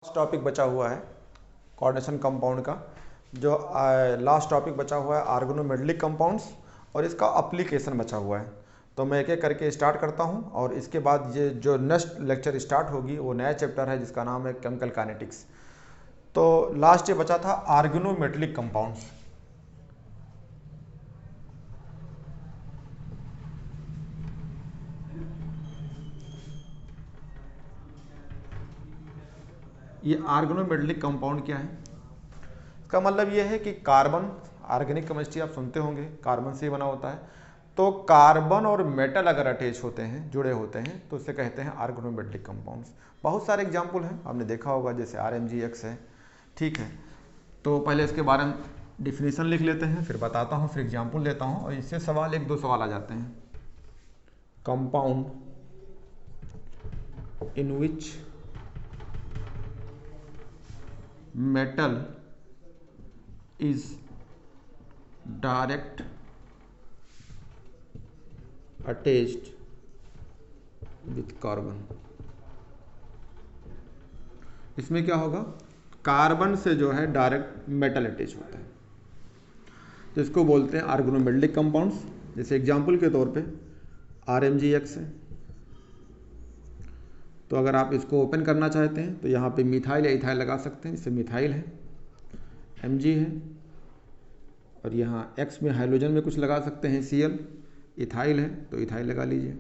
Last topic बचा हुआ है कोऑर्डिनेशन कंपाउंड का। जो लास्ट टॉपिक बचा हुआ है ऑर्गेनोमेटेलिक कंपाउंड्स और इसका एप्लीकेशन बचा हुआ है। तो मैं एक एक करके स्टार्ट करता हूं और इसके बाद ये जो नेक्स्ट लेक्चर स्टार्ट होगी वो नया चैप्टर है जिसका नाम है केमिकल काइनेटिक्स। तो लास्ट ये बचा था ऑर्गेनोमेटेलिक कंपाउंड्स। ये ऑर्गेनोमेटेलिक कंपाउंड क्या है? इसका मतलब ये है कि कार्बन, ऑर्गेनिक केमिस्ट्री आप सुनते होंगे, कार्बन से ही बना होता है। तो कार्बन और मेटल अगर अटैच होते हैं, जुड़े होते हैं, तो उसे कहते हैं ऑर्गेनोमेटेलिक कंपाउंड्स। बहुत सारे एग्जाम्पल हैं, आपने देखा होगा, जैसे RMgX है। ठीक है, तो पहले इसके बारे में डिफिनीशन लिख लेते हैं, फिर बताता हूँ, फिर एग्जाम्पल लेता हूँ और इससे सवाल एक दो सवाल आ जाते हैं। Compound in which metal is direct attached with carbon। इसमें क्या होगा? कार्बन से जो है डायरेक्ट मेटल अटैच होता है, तो इसको बोलते हैं ऑर्गेनोमेटेलिक कंपाउंड्स। जैसे एग्जांपल के तौर पे RMgX है, तो अगर आप इसको ओपन करना चाहते हैं तो यहाँ पे मिथाइल या इथाइल लगा सकते हैं। इससे मिथाइल है, Mg है, और यहाँ X में हाइड्रोजन में कुछ लगा सकते हैं, Cl। इथाइल है तो इथाइल लगा लीजिए।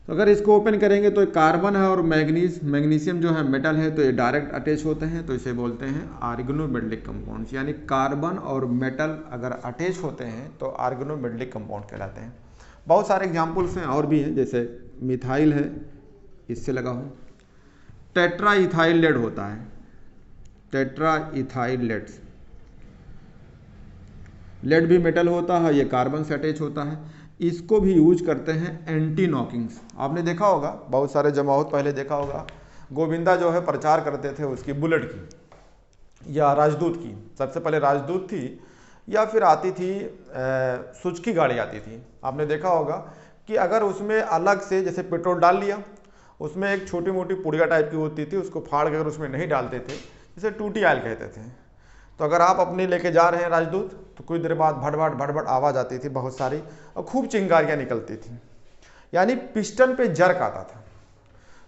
तो अगर इसको ओपन करेंगे तो कार्बन है और मैग्नीशियम जो है मेटल है, तो ये डायरेक्ट अटैच होते हैं, तो इसे बोलते हैं ऑर्गेनोमेटेलिक कंपाउंड्स। यानी कार्बन और मेटल अगर अटैच होते हैं तो ऑर्गेनोमेटेलिक कंपाउंड कहलाते हैं। बहुत सारे एग्जाम्पल्स हैं और भी हैं, जैसे मिथाइल है, इससे लगा हो। टेट्रा इथाइल लेड होता है, टेट्रा इथाइल लेड्स। लेड भी मेटल होता है, ये कार्बन से अटैच होता है। इसको भी यूज करते हैं एंटी नॉकिंग्स। आपने देखा होगा, बहुत सारे जमावत पहले देखा होगा, गोविंदा जो है प्रचार करते थे उसकी बुलेट की या राजदूत की। सबसे पहले राजदूत थी या फिर आती थी सुजुकी गाड़ी आती थी। आपने देखा होगा कि अगर उसमें अलग से जैसे पेट्रोल डाल लिया, उसमें एक छोटी मोटी पुड़िया टाइप की होती थी, उसको फाड़ के अगर उसमें नहीं डालते थे, जिसे टूटी आयल कहते थे, तो अगर आप अपने लेके जा रहे हैं राजदूत, तो कुछ देर बाद भड़बड़ भड़बड़ आवाज़ आती थी बहुत सारी, और खूब चिंगारियाँ निकलती थी। यानी पिस्टन पे जर्क आता था,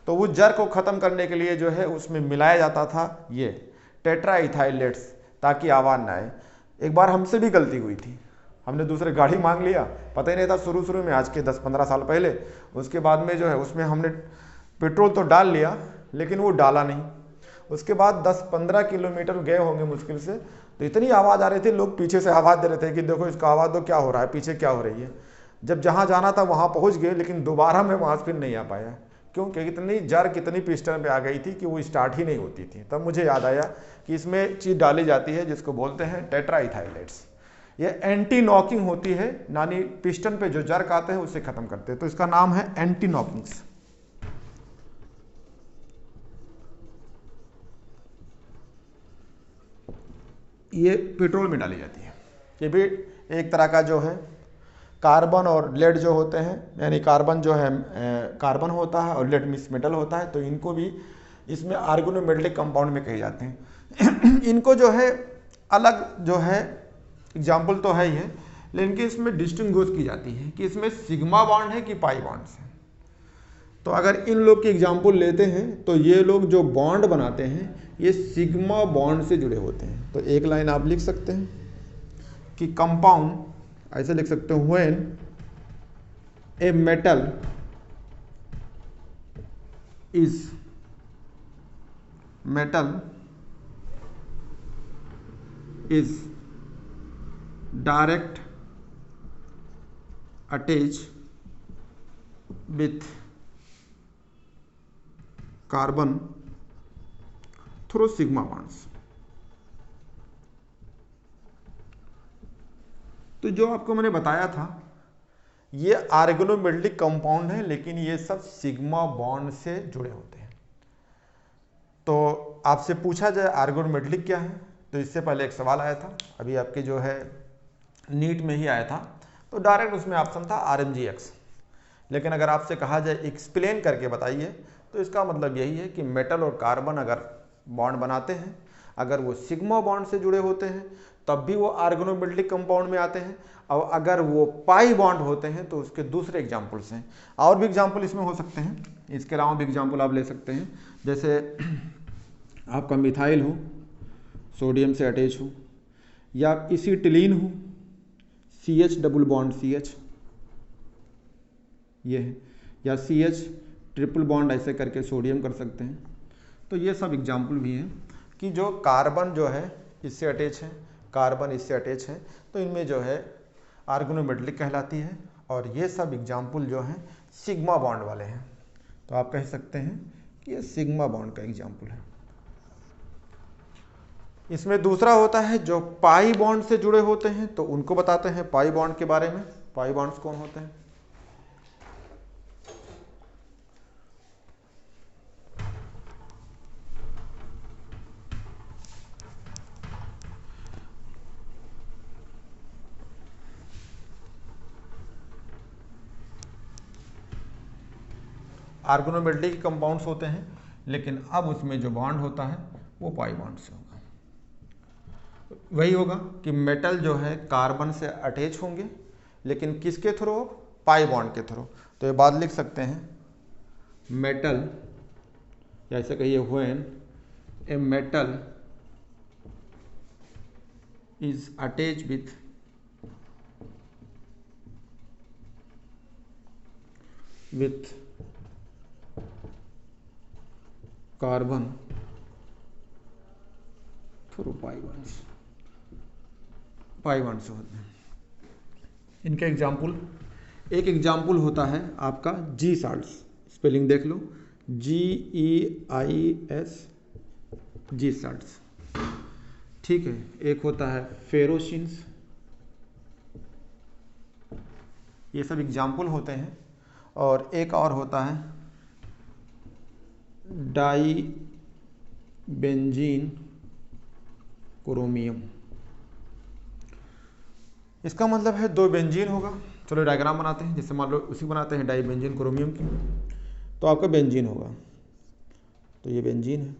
तो वो जर्क को ख़त्म करने के लिए जो है उसमें मिलाया जाता था ये टेट्रा इथाइल लेड्स, ताकि आवाज़ ना आए। एक बार हमसे भी गलती हुई थी, हमने दूसरे गाड़ी मांग लिया, पता ही नहीं था शुरू में, आज के 10-15 साल पहले। उसके बाद में जो है उसमें हमने पेट्रोल तो डाल लिया, लेकिन वो डाला नहीं। उसके बाद 10-15 किलोमीटर गए होंगे मुश्किल से, तो इतनी आवाज़ आ रही थी, लोग पीछे से आवाज़ दे रहे थे कि देखो इसका आवाज़ दो, क्या हो रहा है, पीछे क्या हो रही है। जब जहाँ जाना था वहाँ पहुँच गए, लेकिन दोबारा मैं वहाँ फिर नहीं आ पाया, क्योंकि इतनी जर्क इतनी पिस्टन पे आ गई थी कि वो स्टार्ट ही नहीं होती थी। तब मुझे याद आया कि इसमें चीज़ डाली जाती है जिसको बोलते हैं टेट्रा इथाइल लेड्स। ये एंटी नॉकिंग होती है, यानी पिस्टन पे जो जर्क आते हैं उससे खत्म करते हैं, तो इसका नाम है एंटी नॉकिंग्स। ये पेट्रोल में डाली जाती है। ये भी एक तरह का जो है कार्बन और लेड जो होते हैं, यानी कार्बन जो है कार्बन होता है और लेड मिक्स मेटल होता है, तो इनको भी इसमें ऑर्गेनोमेटेलिक कंपाउंड में कहे जाते हैं। इनको जो है अलग जो है एग्जाम्पल तो है ही है, लेकिन इसमें डिस्टिंग्विश की जाती है कि इसमें सिग्मा बॉन्ड है कि पाई बॉन्ड्स है। तो अगर इन लोग की एग्जाम्पल लेते हैं तो ये लोग जो बॉन्ड बनाते हैं ये सिग्मा बॉन्ड से जुड़े होते हैं। तो एक लाइन आप लिख सकते हैं कि कंपाउंड, ऐसे लिख सकते हो, when a metal is direct attach with carbon through sigma bonds. तो जो आपको मैंने बताया था ये ऑर्गेनोमेटेलिक कंपाउंड है, लेकिन ये सब सिग्मा बॉन्ड से जुड़े होते हैं। तो आपसे पूछा जाए ऑर्गेनोमेटेलिक क्या है, तो इससे पहले एक सवाल आया था, अभी आपके जो है नीट में ही आया था, तो डायरेक्ट उसमें ऑप्शन था RMgX। लेकिन अगर आपसे कहा जाए एक्सप्लेन करके बताइए, तो इसका मतलब यही है कि मेटल और कार्बन अगर बॉन्ड बनाते हैं, अगर वो सिग्मा बॉन्ड से जुड़े होते हैं तब भी वो ऑर्गेनोमेटेलिक कंपाउंड में आते हैं, और अगर वो पाई बॉन्ड होते हैं तो उसके दूसरे एग्जाम्पल्स हैं। और भी एग्जाम्पल इसमें हो सकते हैं, इसके अलावा भी एग्जाम्पल आप ले सकते हैं, जैसे आपका मिथाइल हो, सोडियम से अटैच हो, या एसिटिलीन हो, CH डबल बॉन्ड CH ये है, या CH ट्रिपल बॉन्ड ऐसे करके सोडियम कर सकते हैं। तो ये सब एग्जाम्पल भी हैं कि जो कार्बन जो है इससे अटैच है, कार्बन इससे अटैच है, तो इनमें जो है ऑर्गेनोमेटेलिक कहलाती है, और ये सब एग्जाम्पल जो हैं सिग्मा बॉन्ड वाले हैं। तो आप कह सकते हैं कि ये सिग्मा बॉन्ड का एग्जाम्पल है। इसमें दूसरा होता है जो पाई बॉन्ड से जुड़े होते हैं, तो उनको बताते हैं पाई बॉन्ड के बारे में। पाई बॉन्ड्स कौन होते हैं? ऑर्गेनोमेटेलिक कंपाउंड्स होते हैं, लेकिन अब उसमें जो बॉन्ड होता है वो पाई बॉन्ड से होगा। वही होगा कि मेटल जो है कार्बन से अटैच होंगे, लेकिन किसके थ्रू? पाई बॉन्ड के थ्रू। तो ये बात लिख सकते हैं, मेटल, या ऐसे कहिए when a metal is attach with carbon through pi bonds, pi bond से होते हैं। इनके एग्जाम्पल, एक एग्जाम्पल होता है आपका जी साल्ट्स, स्पेलिंग देख लो, GEIS, जी साल्ट्स, ठीक है। एक होता है फेरोसिन्स, ये सब एग्जाम्पल होते हैं। और एक और होता है डाई बेंजीन क्रोमियम। इसका मतलब है दो बेंजीन होगा। चलो डायग्राम बनाते हैं, जैसे मान लो उसी बनाते हैं डाई बेंजीन क्रोमियम की, तो आपका बेंजीन होगा, तो ये बेंजीन है।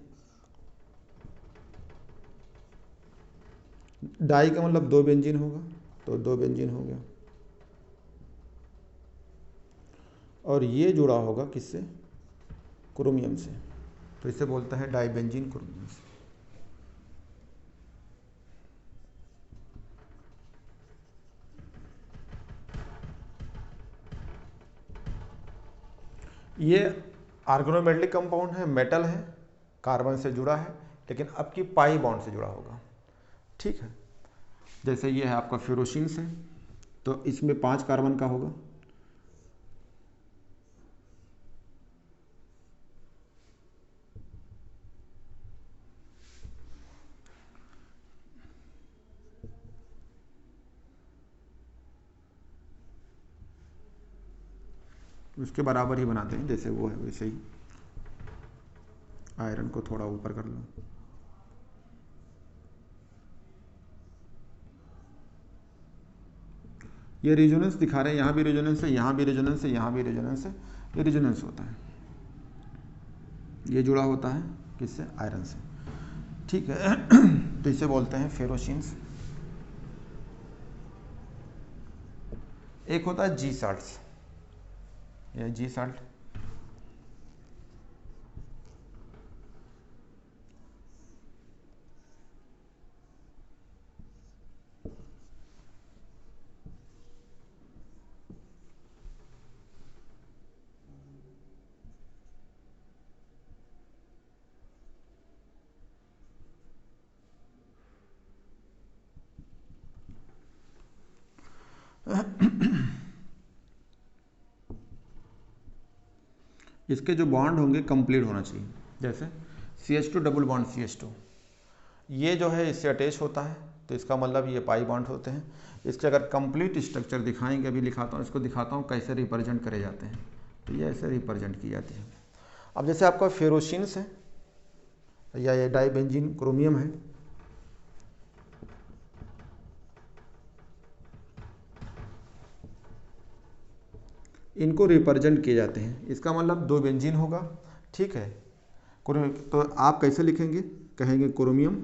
डाई का मतलब दो बेंजीन होगा, तो दो बेंजीन हो गया, और ये जुड़ा होगा किससे? क्रोमियम से, तो इसे बोलते हैं डाई बेंजीन क्रोमियम से। ये ऑर्गेनोमेटेलिक कंपाउंड है, मेटल है, कार्बन से जुड़ा है, लेकिन अब की पाई बॉन्ड से जुड़ा होगा, ठीक है। जैसे ये है आपका फेरोसिन्स है, तो इसमें 5 कार्बन का होगा, उसके बराबर ही बनाते हैं, जैसे वो है वैसे ही। आयरन को थोड़ा ऊपर कर लो, ये रेजोनेंस दिखा रहे हैं, यहाँ भी रेजोनेंस है, यहाँ भी रेजोनेंस है, यहाँ भी रेजोनेंस है, ये रेजोनेंस होता है, ये जुड़ा होता है किससे? आयरन से, ठीक है। तो इसे बोलते हैं फेरोसिन्स। एक होता है जी साल्ट्स, ये जी साल्ट, इसके जो बॉन्ड होंगे कंप्लीट होना चाहिए, जैसे CH2 डबल बॉन्ड CH2, ये जो है इससे अटैच होता है, तो इसका मतलब ये पाई बॉन्ड होते हैं। इसके अगर कंप्लीट स्ट्रक्चर दिखाएंगे, अभी लिखाता हूँ, इसको दिखाता हूँ कैसे रिप्रेजेंट करे जाते हैं, तो ये ऐसे रिप्रेजेंट की जाती है। अब जैसे आपका फेरोसिन्स है, या ये डाइबेंजीन क्रोमियम है, इनको रिप्रेजेंट किए जाते हैं। इसका मतलब 2 बेंजीन होगा, ठीक है। तो आप कैसे लिखेंगे, कहेंगे क्रोमियम,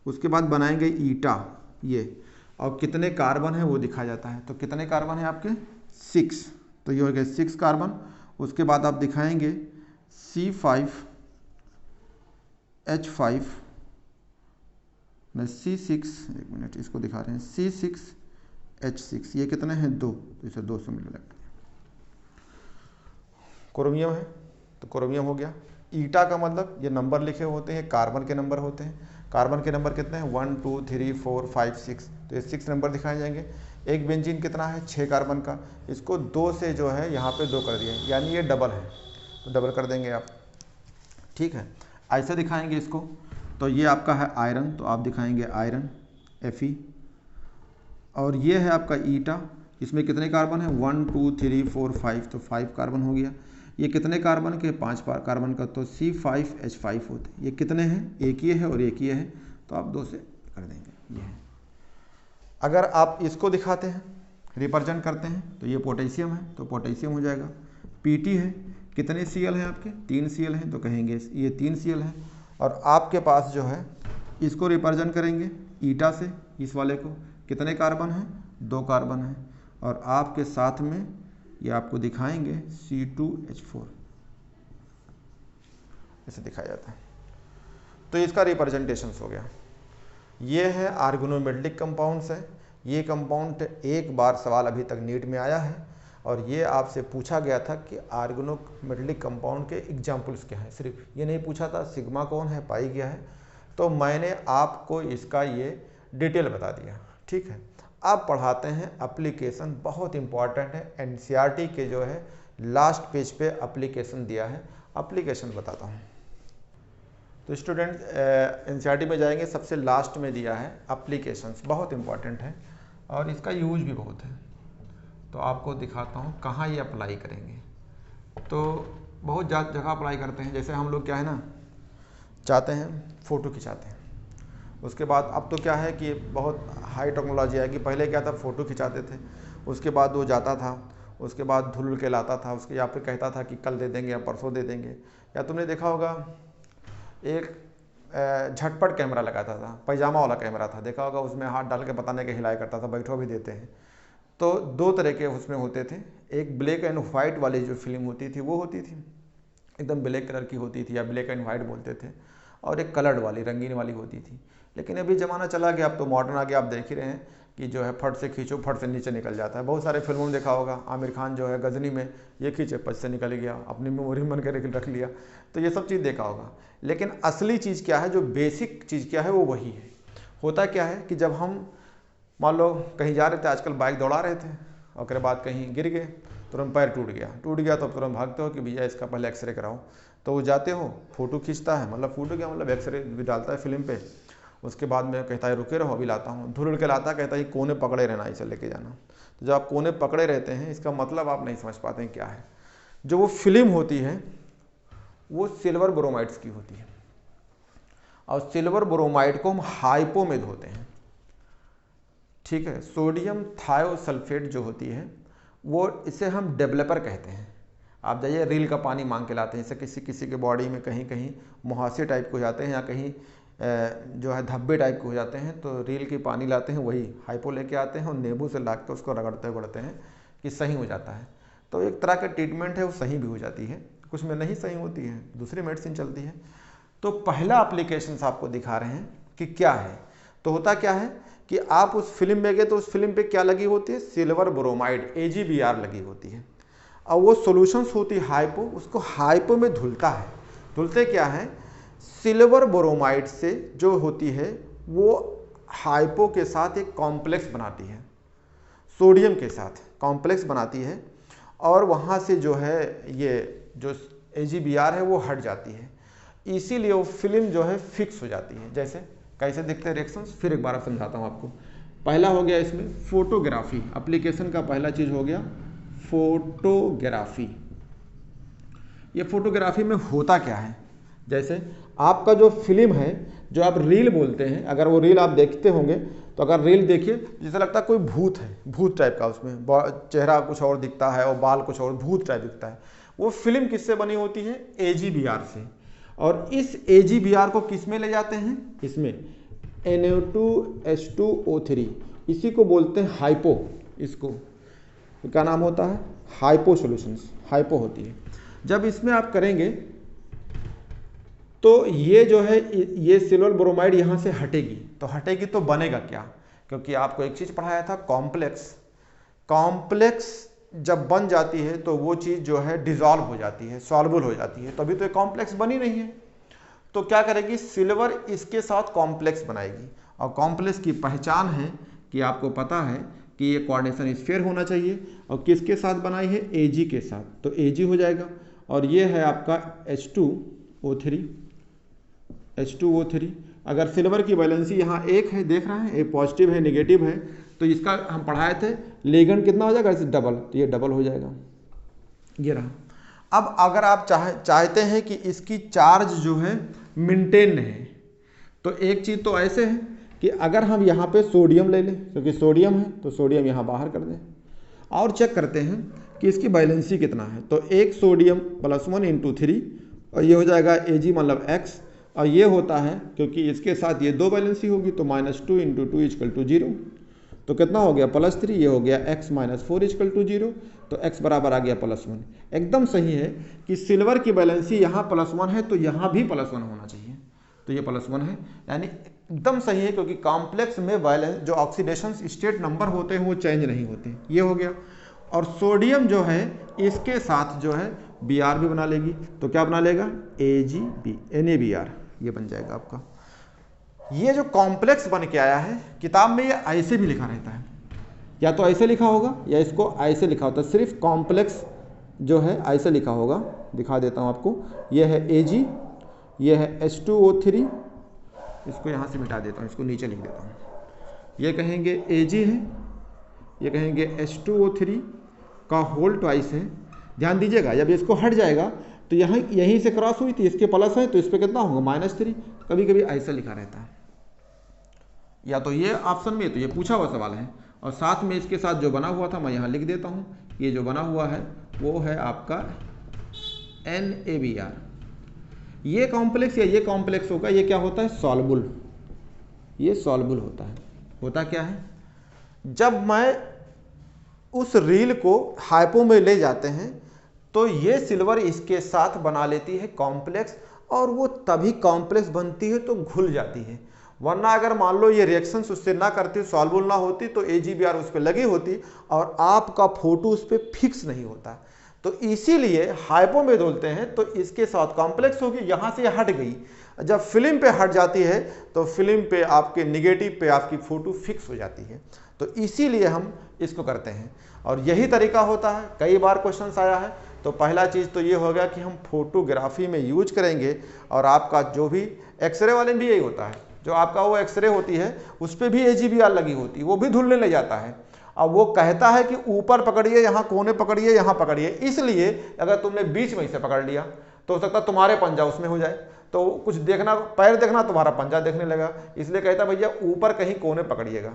उसके बाद बनाएंगे ईटा ये, और कितने कार्बन है वो दिखाया जाता है। तो कितने कार्बन है आपके 6, तो ये हो गया 6 कार्बन। उसके बाद आप दिखाएंगे C5H5 C6, एक मिनट इसको दिखा रहे हैं, C6H6, ये कितने हैं 2, तो इसे 2 से मिला लगता है। क्रोमियम है तो क्रोमियम हो गया। ईटा का मतलब ये नंबर लिखे होते हैं, कार्बन के नंबर होते हैं। कार्बन के नंबर कितने हैं 1 2 3 4 5 6, तो ये 6 नंबर दिखाए जाएंगे। एक बेंजीन कितना है 6 कार्बन का, इसको 2 से जो है यहाँ पे 2 कर दिए, यानी ये डबल है, तो डबल कर देंगे आप, ठीक है। ऐसे दिखाएंगे इसको, तो ये आपका है आयरन, तो आप दिखाएंगे आयरन Fe, और ये है आपका ईटा, इसमें कितने कार्बन है 1 2 3 4 5, तो 5 कार्बन हो गया। ये कितने कार्बन के 5 कार्बन का, तो C5H5 होते, ये कितने हैं, एक ये है और एक ये है, तो आप 2 से कर देंगे ये है। अगर आप इसको दिखाते हैं, रिप्रेजेंट करते हैं, तो ये पोटेशियम है, तो पोटेशियम हो जाएगा। Pt है, कितने Cl हैं आपके 3 Cl हैं, तो कहेंगे ये 3 Cl है। और आपके पास जो है इसको रिप्रेजेंट करेंगे ईटा से, इस वाले को, कितने कार्बन हैं 2 कार्बन है, और आपके साथ में ये आपको दिखाएंगे C2H4, ऐसे दिखाया जाता है। तो इसका रिप्रेजेंटेशन हो गया। ये है आर्गेनोमेटेलिक कंपाउंड्स है। ये कंपाउंड एक बार सवाल अभी तक नीट में आया है, और ये आपसे पूछा गया था कि आर्गेनोमेटेलिक कंपाउंड के एग्जाम्पल्स क्या हैं, सिर्फ ये नहीं पूछा था सिग्मा कौन है, पाई क्या है, तो मैंने आपको इसका ये डिटेल बता दिया, ठीक है। अब पढ़ाते हैं एप्लीकेशन, बहुत इंपॉर्टेंट है। एनसीईआरटी के जो है लास्ट पेज पे एप्लीकेशन दिया है, एप्लीकेशन बताता हूँ। तो स्टूडेंट एनसीईआरटी में जाएंगे, सबसे लास्ट में दिया है एप्लीकेशंस, बहुत इंपॉर्टेंट है और इसका यूज भी बहुत है। तो आपको दिखाता हूँ कहाँ ये अप्लाई करेंगे। तो बहुत जगह अप्लाई करते हैं, जैसे हम लोग क्या है ना, चाहते हैं फ़ोटो खिंचाते हैं, उसके बाद अब तो क्या है कि बहुत हाई टेक्नोलॉजी है कि पहले क्या था फ़ोटो खिंचाते थे, उसके बाद वो जाता था, उसके बाद धुल के लाता था, उसके या फिर कहता था कि कल दे देंगे या परसों दे देंगे। या तुमने देखा होगा एक झटपट कैमरा लगाता था, पैजामा वाला कैमरा था, देखा होगा, उसमें हाथ डाल के पता नहीं कि हिलाया करता था, बैठो भी देते हैं। तो 2 तरह के उसमें होते थे, एक ब्लैक एंड वाइट वाली जो फिल्म होती थी वो होती थी, एकदम ब्लैक कलर की होती थी या ब्लैक एंड वाइट बोलते थे, और एक कलर्ड वाली रंगीन वाली होती थी। लेकिन अभी ज़माना चला गया, अब तो मॉडर्न आ गया, आप देख ही रहे हैं कि जो है फट से खींचो फट से नीचे निकल जाता है। बहुत सारे फिल्मों में देखा होगा, आमिर खान जो है गजनी में ये खींचे पच से निकल गया, अपनी मेमोरी में कर रख लिया, तो ये सब चीज़ देखा होगा। लेकिन असली चीज़ क्या है, जो बेसिक चीज़ क्या है वो वही है। होता क्या है कि जब हम मान लो कहीं जा रहे थे, आजकल बाइक दौड़ा रहे थे, और उसके बाद कहीं गिर गए, तुरंत पैर टूट गया तो तुरंत भागते हो कि भैया इसका पहले एक्सरे कराओ। तो वो जाते हो, फ़ोटो खींचता है, मतलब फ़ोटो क्या मतलब एक्सरे भी डालता है फिल्म पे, उसके बाद में कहता है रुके रहो अभी लाता हूँ, धुल के लाता, कहता है कोने पकड़े रहना, इसे लेके जाना। तो जब आप कोने पकड़े रहते हैं, इसका मतलब आप नहीं समझ पाते हैं क्या है। जो वो फिल्म होती है वो सिल्वर ब्रोमाइड्स की होती है, और सिल्वर ब्रोमाइड को हम हाइपो में धोते हैं, ठीक है। सोडियम थायोसल्फेट जो होती है वो, इसे हम डेवलपर कहते हैं। आप जाइए रील का पानी मांग के लाते हैं, इसे किसी किसी के बॉडी में कहीं कहीं मुहासे टाइप के हो जाते हैं, या कहीं जो है धब्बे टाइप के हो जाते हैं, तो रील की पानी लाते हैं, वही हाइपो लेके आते हैं और नींबू से ला के उसको रगड़ते हैं कि सही हो जाता है। तो एक तरह का ट्रीटमेंट है, वो सही भी हो जाती है, कुछ में नहीं सही होती है, दूसरी मेडिसिन चलती है। तो पहला एप्लीकेशन आपको दिखा रहे हैं कि क्या है। तो होता क्या है कि आप उस फिल्म में गए तो उस फिल्म पे क्या लगी होती है, सिल्वर ब्रोमाइड AgBr लगी होती है, और वो सॉल्यूशंस होती है हाइपो, उसको हाइपो में धुलता है। धुलते क्या है, सिल्वर ब्रोमाइड से जो होती है वो हाइपो के साथ एक कॉम्प्लेक्स बनाती है, सोडियम के साथ कॉम्प्लेक्स बनाती है, और वहाँ से जो है ये जो AgBr है वो हट जाती है, इसीलिए वो फिल्म जो है फिक्स हो जाती है। जैसे कैसे दिखते हैं रिएक्शंस, फिर एक बार समझाता हूँ आपको। पहला हो गया इसमें फोटोग्राफी, एप्लीकेशन का पहला चीज़ हो गया फोटोग्राफी। ये फोटोग्राफी में होता क्या है, जैसे आपका जो फिल्म है, जो आप रील बोलते हैं, अगर वो रील आप देखते होंगे तो अगर रील देखिए जैसे लगता है कोई भूत है, भूत टाइप का, उसमें चेहरा कुछ और दिखता है और बाल कुछ और, भूत टाइप दिखता है। वो फिल्म किससे बनी होती है? AGBR से। और इस AGBR को किस में ले जाते हैं? इसमें NO2H2O3, इसी को बोलते हैं हाइपो। इसको क्या नाम होता है? हाइपो सॉल्यूशंस, हाइपो होती है। जब इसमें आप करेंगे तो ये जो है ये सिल्वर ब्रोमाइड यहाँ से हटेगी, तो हटेगी तो बनेगा क्या? क्योंकि आपको एक चीज़ पढ़ाया था, कॉम्प्लेक्स। कॉम्प्लेक्स जब बन जाती है तो वो चीज़ जो है डिजॉल्व हो जाती है, सॉल्युबल हो जाती है, तभी तो एक कॉम्प्लेक्स बनी नहीं है। तो क्या करेगी? सिल्वर इसके साथ कॉम्प्लेक्स बनाएगी। और कॉम्प्लेक्स की पहचान है कि आपको पता है कि ये कोऑर्डिनेशन स्फीयर होना चाहिए, और किसके साथ बनाई है? Ag के साथ, तो Ag हो जाएगा। और ये है आपका H2O3। अगर सिल्वर की वैलेंसी यहाँ एक है, देख रहे हैं, एक पॉजिटिव है नेगेटिव है, तो इसका हम पढ़ाए थे लिगेंड कितना हो जाएगा? डबल, तो ये डबल हो जाएगा, ये रहा। अब अगर आप चाहते हैं कि इसकी चार्ज जो है मेंटेन रहे, तो एक चीज़ तो ऐसे है कि अगर हम यहाँ पे सोडियम ले लें, क्योंकि सोडियम है तो सोडियम यहाँ बाहर कर दें, और चेक करते हैं कि इसकी बैलेंसी कितना है। तो एक सोडियम +1 × 3, और ये हो जाएगा Ag मतलब x, और ये होता है क्योंकि इसके साथ ये 2 बैलेंसी होगी, तो -2 × 2 = 0। तो कितना हो गया? +3, ये हो गया x - 4 = 0, तो x बराबर आ गया +1। एकदम सही है कि सिल्वर की बैलेंसी यहाँ +1 है, तो यहाँ भी +1 होना चाहिए, तो ये +1 है, यानी एकदम सही है, क्योंकि कॉम्प्लेक्स में वैलेंस जो ऑक्सीडेशन स्टेट नंबर होते हैं वो चेंज नहीं होते। ये हो गया। और सोडियम जो है इसके साथ जो है Br भी बना लेगी, तो क्या बना लेगा? AgB, NaBr, ये बन जाएगा आपका। ये जो कॉम्प्लेक्स बन के आया है, किताब में ये ऐसे भी लिखा रहता है, या तो ऐसे लिखा होगा या इसको ऐसे लिखा होता है। सिर्फ कॉम्प्लेक्स जो है ऐसे लिखा होगा, दिखा देता हूँ आपको। ये है Ag, ये है H2O3, इसको यहाँ से मिटा देता हूँ, इसको नीचे लिख देता हूँ। ये कहेंगे Ag है, ये कहेंगे H2O3 का होल ट्वाइस है। ध्यान दीजिएगा, जब इसको हट जाएगा तो यहाँ यहीं से क्रॉस हुई थी, इसके प्लस है, तो इस पर कितना होगा? -3। कभी कभी ऐसा लिखा रहता है, या तो ये ऑप्शन में, तो ये पूछा हुआ सवाल है, और साथ में इसके साथ जो बना हुआ था मैं यहाँ लिख देता हूँ। ये जो बना हुआ है वो है आपका NaBr। ये कॉम्प्लेक्स या ये कॉम्प्लेक्स होगा, ये क्या होता है? सॉल्युबल। ये सॉल्युबल होता है। होता क्या है? जब मैं उस रील को हाइपो में ले जाते हैं तो ये सिल्वर इसके साथ बना लेती है कॉम्प्लेक्स, और वो तभी कॉम्प्लेक्स बनती है तो घुल जाती है। वरना अगर मान लो ये रिएक्शंस उससे ना करती, सॉल्युबल ना होती, तो AgBr उस पर लगी होती और आपका फोटो उस पर फिक्स नहीं होता। तो इसीलिए हाइपो में धुलते हैं तो इसके साथ कॉम्प्लेक्स होगी, यहाँ से हट गई। जब फिल्म पे हट जाती है तो फिल्म पे आपके निगेटिव पे आपकी फोटो फिक्स हो जाती है, तो इसीलिए हम इसको करते हैं। और यही तरीका होता है, कई बार क्वेश्चंस आया है। तो पहला चीज़ तो ये हो गया कि हम फोटोग्राफी में यूज करेंगे, और आपका जो भी एक्सरे वाले में भी यही होता है, जो आपका वो एक्सरे होती है उस पर भी AgBr लगी होती है, वो भी धुलने ले जाता है। अब वो कहता है कि ऊपर पकड़िए, यहाँ कोने पकड़िए, यहाँ पकड़िए, इसलिए अगर तुमने बीच में इसे पकड़ लिया तो हो सकता है तुम्हारे पंजा उसमें हो जाए, तो कुछ देखना, पैर देखना, तुम्हारा पंजा देखने लगा, इसलिए कहता भैया ऊपर कहीं कोने पकड़िएगा।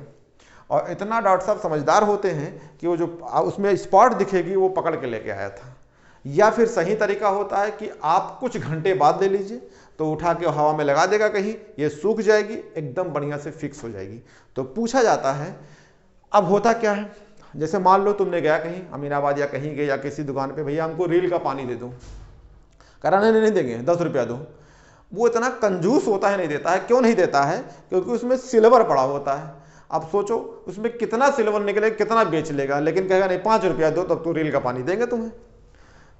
और इतना डॉक्टर साहब समझदार होते हैं कि वो जो उसमें स्पॉट दिखेगी वो पकड़ के लेके आया था। या फिर सही तरीका होता है कि आप कुछ घंटे बाद ले लीजिए, तो उठा के हवा में लगा देगा कहीं, ये सूख जाएगी, एकदम बढ़िया से फिक्स हो जाएगी। तो पूछा जाता है। अब होता क्या है, जैसे मान लो तुमने गया कहीं अमीनाबाद या कहीं गए या किसी दुकान पे, भैया हमको रील का पानी दे दो, कराने नहीं देंगे, 10 रुपया दो। वो इतना कंजूस होता है, नहीं देता है। क्यों नहीं देता है? क्योंकि उसमें सिल्वर पड़ा होता है। अब सोचो उसमें कितना सिल्वर निकले, कितना बेच लेगा, लेकिन कहेगा नहीं 5 रुपया दो तब तो रील का पानी देंगे तुम्हें।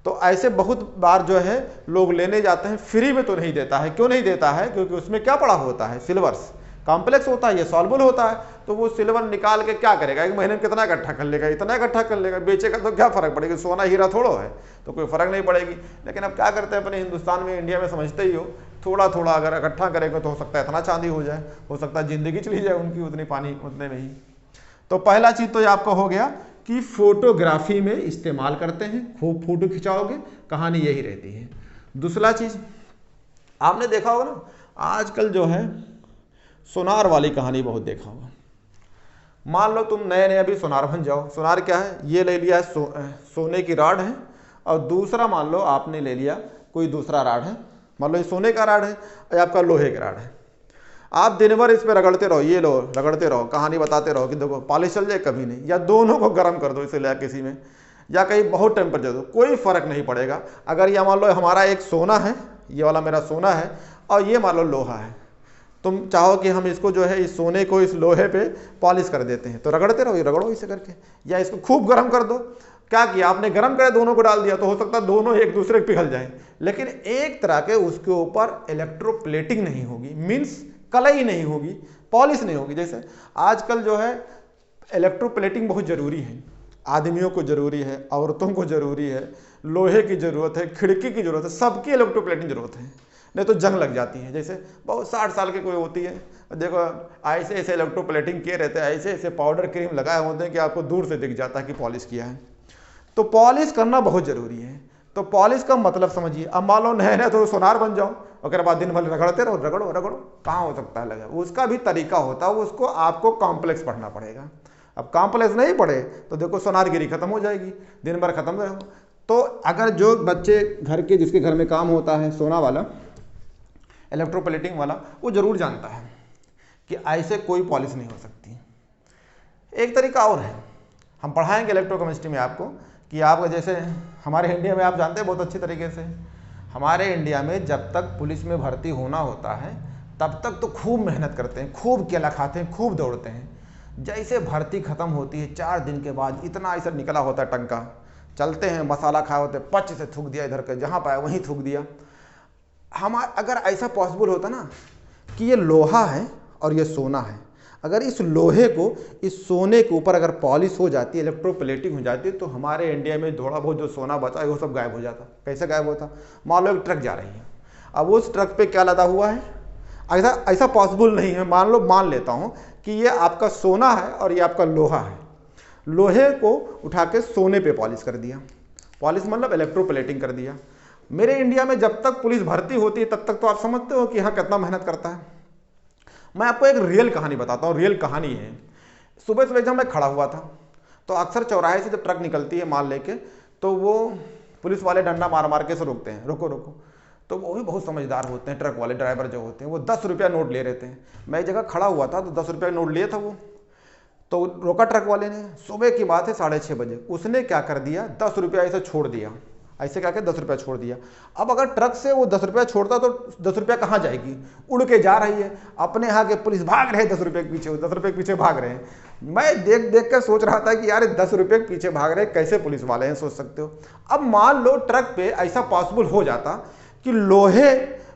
तो ऐसे बहुत बार जो है लोग लेने जाते हैं, फ्री में तो नहीं देता है। क्यों नहीं देता है? क्योंकि उसमें क्या पड़ा होता है? सिल्वर्स, कॉम्प्लेक्स होता है, ये सॉल्युबल होता है। तो वो सिल्वर निकाल के क्या करेगा? एक महीने में कितना इकट्ठा कर लेगा? इतना इकट्ठा कर लेगा, बेचेगा तो क्या फर्क पड़ेगा? सोना हीरा थोड़ो है, तो कोई फर्क नहीं पड़ेगी। लेकिन अब क्या करते हैं अपने हिंदुस्तान में, इंडिया में, समझते ही हो, थोड़ा थोड़ा अगर इकट्ठा करेंगे तो हो सकता है इतना चांदी हो जाए, हो सकता है जिंदगी चली जाए उनकी उतनी पानी उतने में ही। तो पहला चीज तो ये आपका हो गया कि फोटोग्राफी में इस्तेमाल करते हैं, खूब फोटो खिंचाओगे, कहानी यही रहती है। दूसरा चीज आपने देखा होगा ना, आजकल जो है सोनार वाली कहानी बहुत देखा होगा। मान लो तुम नए नए अभी सोनार बन जाओ। सोनार क्या है, ये ले लिया सोने की रॉड है, और दूसरा मान लो आपने ले लिया कोई दूसरा राड है, मान लो ये सोने का राड है और आपका लोहे का राड है। आप दिन भर इस पर रगड़ते रहो, ये लो रगड़ते रहो, कहानी बताते रहो कि देखो पॉलिश चल जाए, कभी नहीं। या दोनों को गर्म कर दो इसे ले किसी में, या कहीं बहुत टेम्परेचर दो, कोई फर्क नहीं पड़ेगा। अगर ये मान लो हमारा एक सोना है, ये वाला मेरा सोना है, और ये मान लो लोहा है, तुम चाहो कि हम इसको जो है इस सोने को इस लोहे पे पॉलिश कर देते हैं, तो रगड़ते रहो, ये रगड़ो इसे करके, या इसको खूब गर्म कर दो। क्या किया आपने, गर्म करे दोनों को डाल दिया, तो हो सकता है दोनों एक दूसरे के पिघल जाएं, लेकिन एक तरह के उसके ऊपर इलेक्ट्रोप्लेटिंग नहीं होगी, मीन्स कलई नहीं होगी, पॉलिश नहीं होगी। जैसे आजकल जो है इलेक्ट्रोप्लेटिंग बहुत जरूरी है, आदमियों को जरूरी है, औरतों को जरूरी है, लोहे की जरूरत है, खिड़की की जरूरत है, सबकी इलेक्ट्रोप्लेटिंग जरूरत है, नहीं तो जंग लग जाती है। जैसे बहुत 60 साल की कोई होती है, देखो ऐसे ऐसे इलेक्ट्रोप्लेटिंग किए रहते हैं, ऐसे ऐसे पाउडर क्रीम लगाए होते हैं कि आपको दूर से दिख जाता है कि पॉलिश किया है। तो पॉलिश करना बहुत जरूरी है। तो पॉलिश का मतलब समझिए, अब मान लो नए नए तो सोनार बन जाओ, उसके बाद दिन भर रगड़ते रहो, रगड़ो रगड़ो, कहाँ हो सकता है लगा, उसका भी तरीका होता है, उसको आपको कॉम्प्लेक्स पढ़ना पड़ेगा। अब कॉम्प्लेक्स नहीं पढ़े तो देखो सोनारगिरी खत्म हो जाएगी, दिन भर खत्म रहो। तो अगर जो बच्चे घर के, जिसके घर में काम होता है सोना वाला, इलेक्ट्रोप्लेटिंग वाला, वो जरूर जानता है कि ऐसे कोई पॉलिश नहीं हो सकती। एक तरीका और है, हम पढ़ाएंगे इलेक्ट्रोकेमिस्ट्री में आपको, कि आप जैसे हमारे इंडिया में आप जानते हैं बहुत अच्छी तरीके से, हमारे इंडिया में जब तक पुलिस में भर्ती होना होता है तब तक तो खूब मेहनत करते हैं, खूब केला खाते हैं, खूब दौड़ते हैं। जैसे भर्ती खत्म होती है 4 दिन के बाद इतना ऐसा निकला होता है टंका, चलते हैं मसाला खाए होते, पच से थूक दिया, इधर के जहाँ पाया वहीं थूक दिया। हम अगर ऐसा पॉसिबल होता ना कि ये लोहा है और ये सोना है, अगर इस लोहे को इस सोने के ऊपर अगर पॉलिश हो जाती है, इलेक्ट्रोप्लेटिंग हो जाती है, तो हमारे इंडिया में थोड़ा बहुत जो सोना बचा है वो सब गायब हो जाता। कैसे गायब होता, मान लो एक ट्रक जा रही है, अब उस ट्रक पे क्या लदा हुआ है, ऐसा पॉसिबल नहीं है। मान लेता हूँ कि ये आपका सोना है और ये आपका लोहा है, लोहे को उठा के सोने पे पॉलिश कर दिया, पॉलिश मतलब इलेक्ट्रोप्लेटिंग कर दिया। मेरे इंडिया में जब तक पुलिस भर्ती होती है तब तक तो आप समझते हो कि यहाँ कितना मेहनत करता है। मैं आपको एक रियल कहानी बताता हूँ, रियल कहानी है। सुबह सुबह जब मैं खड़ा हुआ था तो अक्सर चौराहे से जब ट्रक निकलती है माल लेके, तो वो पुलिस वाले डंडा मार मार के से रोकते हैं, रोको रोको। तो वो भी बहुत समझदार होते हैं, ट्रक वाले ड्राइवर जो होते हैं, वो 10 रुपया नोट ले रहे थे। मैं एक जगह खड़ा हुआ था तो 10 रुपया नोट लिया था वो, तो रोका ट्रक वाले ने। सुबह की बात है 6:30 बजे, उसने क्या कर दिया, 10 रुपया ऐसे छोड़ दिया, ऐसे क्या 10 रुपया छोड़ दिया। अब अगर ट्रक से वो 10 रुपया छोड़ता तो 10 रुपया कहाँ जाएगी, उड़ के जा रही है। अपने यहाँ के पुलिस भाग रहे 10 रुपये के पीछे, 10 रुपये के पीछे भाग रहे हैं। मैं देख देख कर सोच रहा था कि यार 10 रुपये के पीछे भाग रहे, कैसे पुलिस वाले हैं, सोच सकते हो। अब मान लो ट्रक पे ऐसा पॉसिबल हो जाता कि लोहे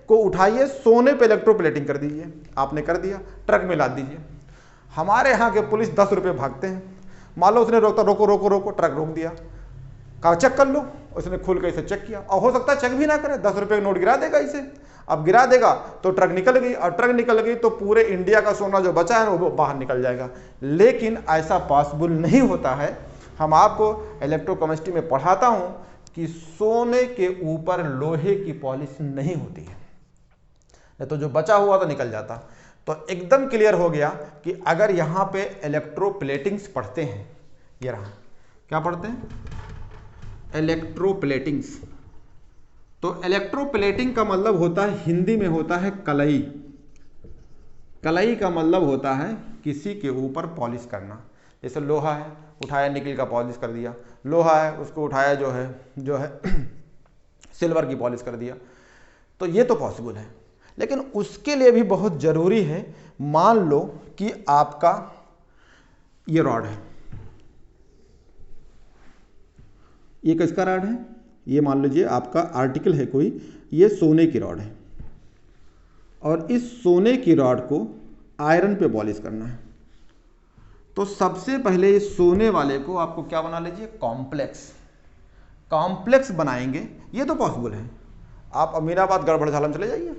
को उठाइए, सोने पे इलेक्ट्रोप्लेटिंग कर दीजिए, आपने कर दिया, ट्रक में लाद दीजिए। हमारे यहाँ के पुलिस 10 रुपये भागते हैं। मान लो उसने रोकता, रोको रोको रोको, ट्रक रोक दिया, कहा चेक कर लो, उसने खोल के इसे चेक किया, और हो सकता है चेक भी ना करे, 10 रुपये का नोट गिरा देगा इसे। अब गिरा देगा तो ट्रक निकल गई, और ट्रक निकल गई तो पूरे इंडिया का सोना जो बचा है वो बाहर निकल जाएगा। लेकिन ऐसा पॉसिबल नहीं होता है। हम आपको इलेक्ट्रोकेमिस्ट्री में पढ़ाता हूं कि सोने के ऊपर लोहे की पॉलिश नहीं होती है, नहीं तो जो बचा हुआ तो निकल जाता। तो एकदम क्लियर हो गया कि अगर यहां पे इलेक्ट्रोप्लेटिंग्स पढ़ते हैं, ये रहा क्या पढ़ते हैं, इलेक्ट्रोप्लेटिंग्स। तो इलेक्ट्रोप्लेटिंग का मतलब होता है, हिंदी में होता है कलई। कलई का मतलब होता है किसी के ऊपर पॉलिश करना। जैसे लोहा है, उठाया निकल का पॉलिश कर दिया, लोहा है उसको उठाया जो है सिल्वर की पॉलिश कर दिया। तो ये तो पॉसिबल है, लेकिन उसके लिए भी बहुत जरूरी है। मान लो कि आपका ये रॉड है, ये किसका रॉड है, ये मान लीजिए आपका आर्टिकल है कोई, ये सोने की रॉड है, और इस सोने की रॉड को आयरन पे पॉलिश करना है। तो सबसे पहले इस सोने वाले को आपको क्या बना लीजिए, कॉम्प्लेक्स। कॉम्प्लेक्स बनाएंगे, ये तो पॉसिबल है। आप अमीनाबाद गड़बड़ झालम चले जाइए,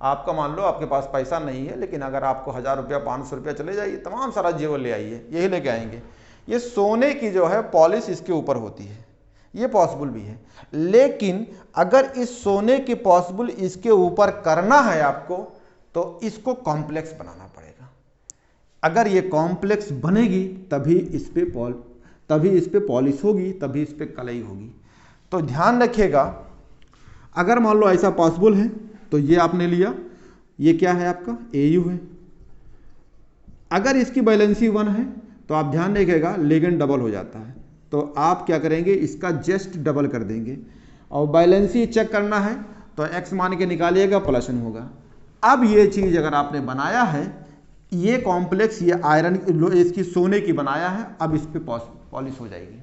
आपका मान लो आपके पास पैसा नहीं है, लेकिन अगर आपको 1000 रुपया 500 रुपया चले जाइए, तमाम सारा जेवर ले आइए, यही लेके आएंगे। ये सोने की जो है पॉलिश इसके ऊपर होती है, ये पॉसिबल भी है। लेकिन अगर इस सोने की पॉसिबल इसके ऊपर करना है आपको, तो इसको कॉम्प्लेक्स बनाना पड़ेगा। अगर ये कॉम्प्लेक्स बनेगी तभी इस पे पॉलिश होगी, तभी इस पे कलई होगी। तो ध्यान रखिएगा, अगर मान लो ऐसा पॉसिबल है तो ये आपने लिया, ये क्या है आपका AU है। अगर इसकी वैलेंसी 1 है तो आप ध्यान रखिएगा लिगेंड डबल हो जाता है, तो आप क्या करेंगे इसका जस्ट डबल कर देंगे, और वैलेंसी चेक करना है तो X मान के निकालिएगा +1 होगा। अब ये चीज़ अगर आपने बनाया है, ये कॉम्प्लेक्स ये आयरन इसकी सोने की बनाया है, अब इस पे पॉलिश हो जाएगी।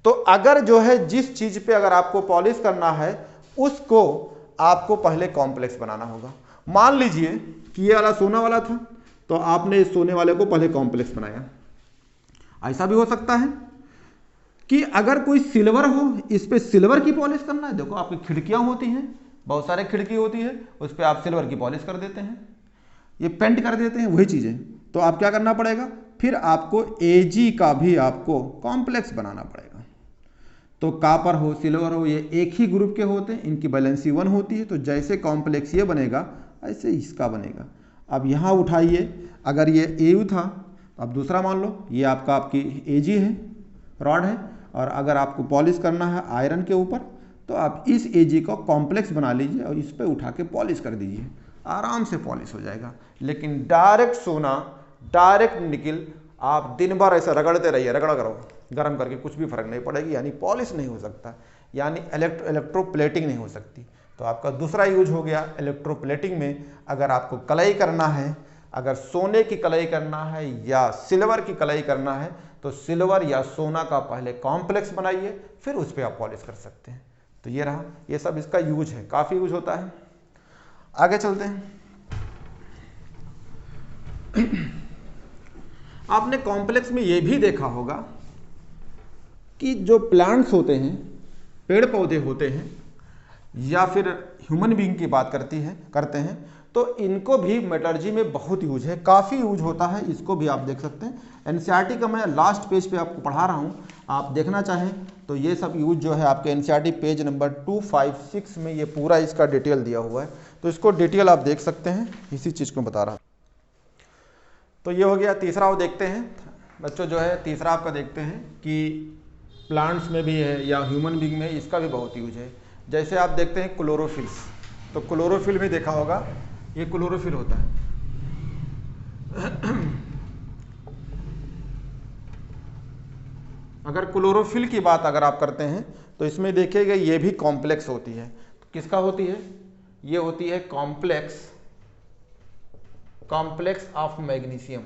तो अगर जो है जिस चीज़ पे अगर आपको पॉलिश करना है उसको आपको पहले कॉम्प्लेक्स बनाना होगा। मान लीजिए कि ये वाला सोना वाला था, तो आपने इस सोने वाले को पहले कॉम्प्लेक्स बनाया। ऐसा भी हो सकता है कि अगर कोई सिल्वर हो, इस पे सिल्वर की पॉलिश करना है। देखो आपकी खिड़कियां होती हैं, बहुत सारे खिड़की होती है, उस पर आप सिल्वर की पॉलिश कर देते हैं, ये पेंट कर देते हैं, वही चीज़ें। तो आप क्या करना पड़ेगा, फिर आपको AG का भी आपको कॉम्प्लेक्स बनाना पड़ेगा। तो कॉपर हो सिल्वर हो, ये एक ही ग्रुप के होते हैं, इनकी वैलेंसी 1 होती है, तो जैसे कॉम्प्लेक्स ये बनेगा ऐसे इसका बनेगा। अब यहाँ उठाइए, अगर ये AU था तो अब दूसरा मान लो ये आपकी AG है, रॉड है, और अगर आपको पॉलिश करना है आयरन के ऊपर तो आप इस AG को कॉम्प्लेक्स बना लीजिए और इस पे उठा के पॉलिश कर दीजिए, आराम से पॉलिश हो जाएगा। लेकिन डायरेक्ट सोना, डायरेक्ट निकिल आप दिन भर ऐसा रगड़ते रहिए, रगड़ा करो गर्म करके, कुछ भी फर्क नहीं पड़ेगी, यानी पॉलिश नहीं हो सकता, यानी इलेक्ट्रोप्लेटिंग नहीं हो सकती। तो आपका दूसरा यूज हो गया इलेक्ट्रोप्लेटिंग में। अगर आपको कलई करना है, अगर सोने की कलई करना है या सिल्वर की कलई करना है, तो सिल्वर या सोना का पहले कॉम्प्लेक्स बनाइए, फिर उस पर आप पॉलिश कर सकते हैं। तो ये रहा, ये सब इसका यूज है, काफ़ी यूज होता है। आगे चलते हैं। आपने कॉम्प्लेक्स में ये भी देखा होगा कि जो प्लांट्स होते हैं, पेड़ पौधे होते हैं, या फिर ह्यूमन बीइंग की बात करते हैं, तो इनको भी मेटलर्जी में बहुत यूज है, काफ़ी यूज होता है। इसको भी आप देख सकते हैं, NCERT का मैं लास्ट पेज पे आपको पढ़ा रहा हूँ, आप देखना चाहें तो ये सब यूज जो है आपके NCERT पेज नंबर 256 में ये पूरा इसका डिटेल दिया हुआ है, तो इसको डिटेल आप देख सकते हैं, इसी चीज़ को बता रहा हूँ। तो ये हो गया तीसरा। वो देखते हैं बच्चों, जो है तीसरा आपका देखते हैं कि प्लांट्स में भी है या ह्यूमन बीइंग में इसका भी बहुत यूज है। जैसे आप देखते हैं क्लोरोफिल्स, तो क्लोरोफिल में देखा होगा, ये क्लोरोफिल होता है। अगर क्लोरोफिल की बात अगर आप करते हैं तो इसमें देखिएगा ये भी कॉम्प्लेक्स होती है। तो किसका होती है, ये होती है कॉम्प्लेक्स ऑफ मैग्नीशियम,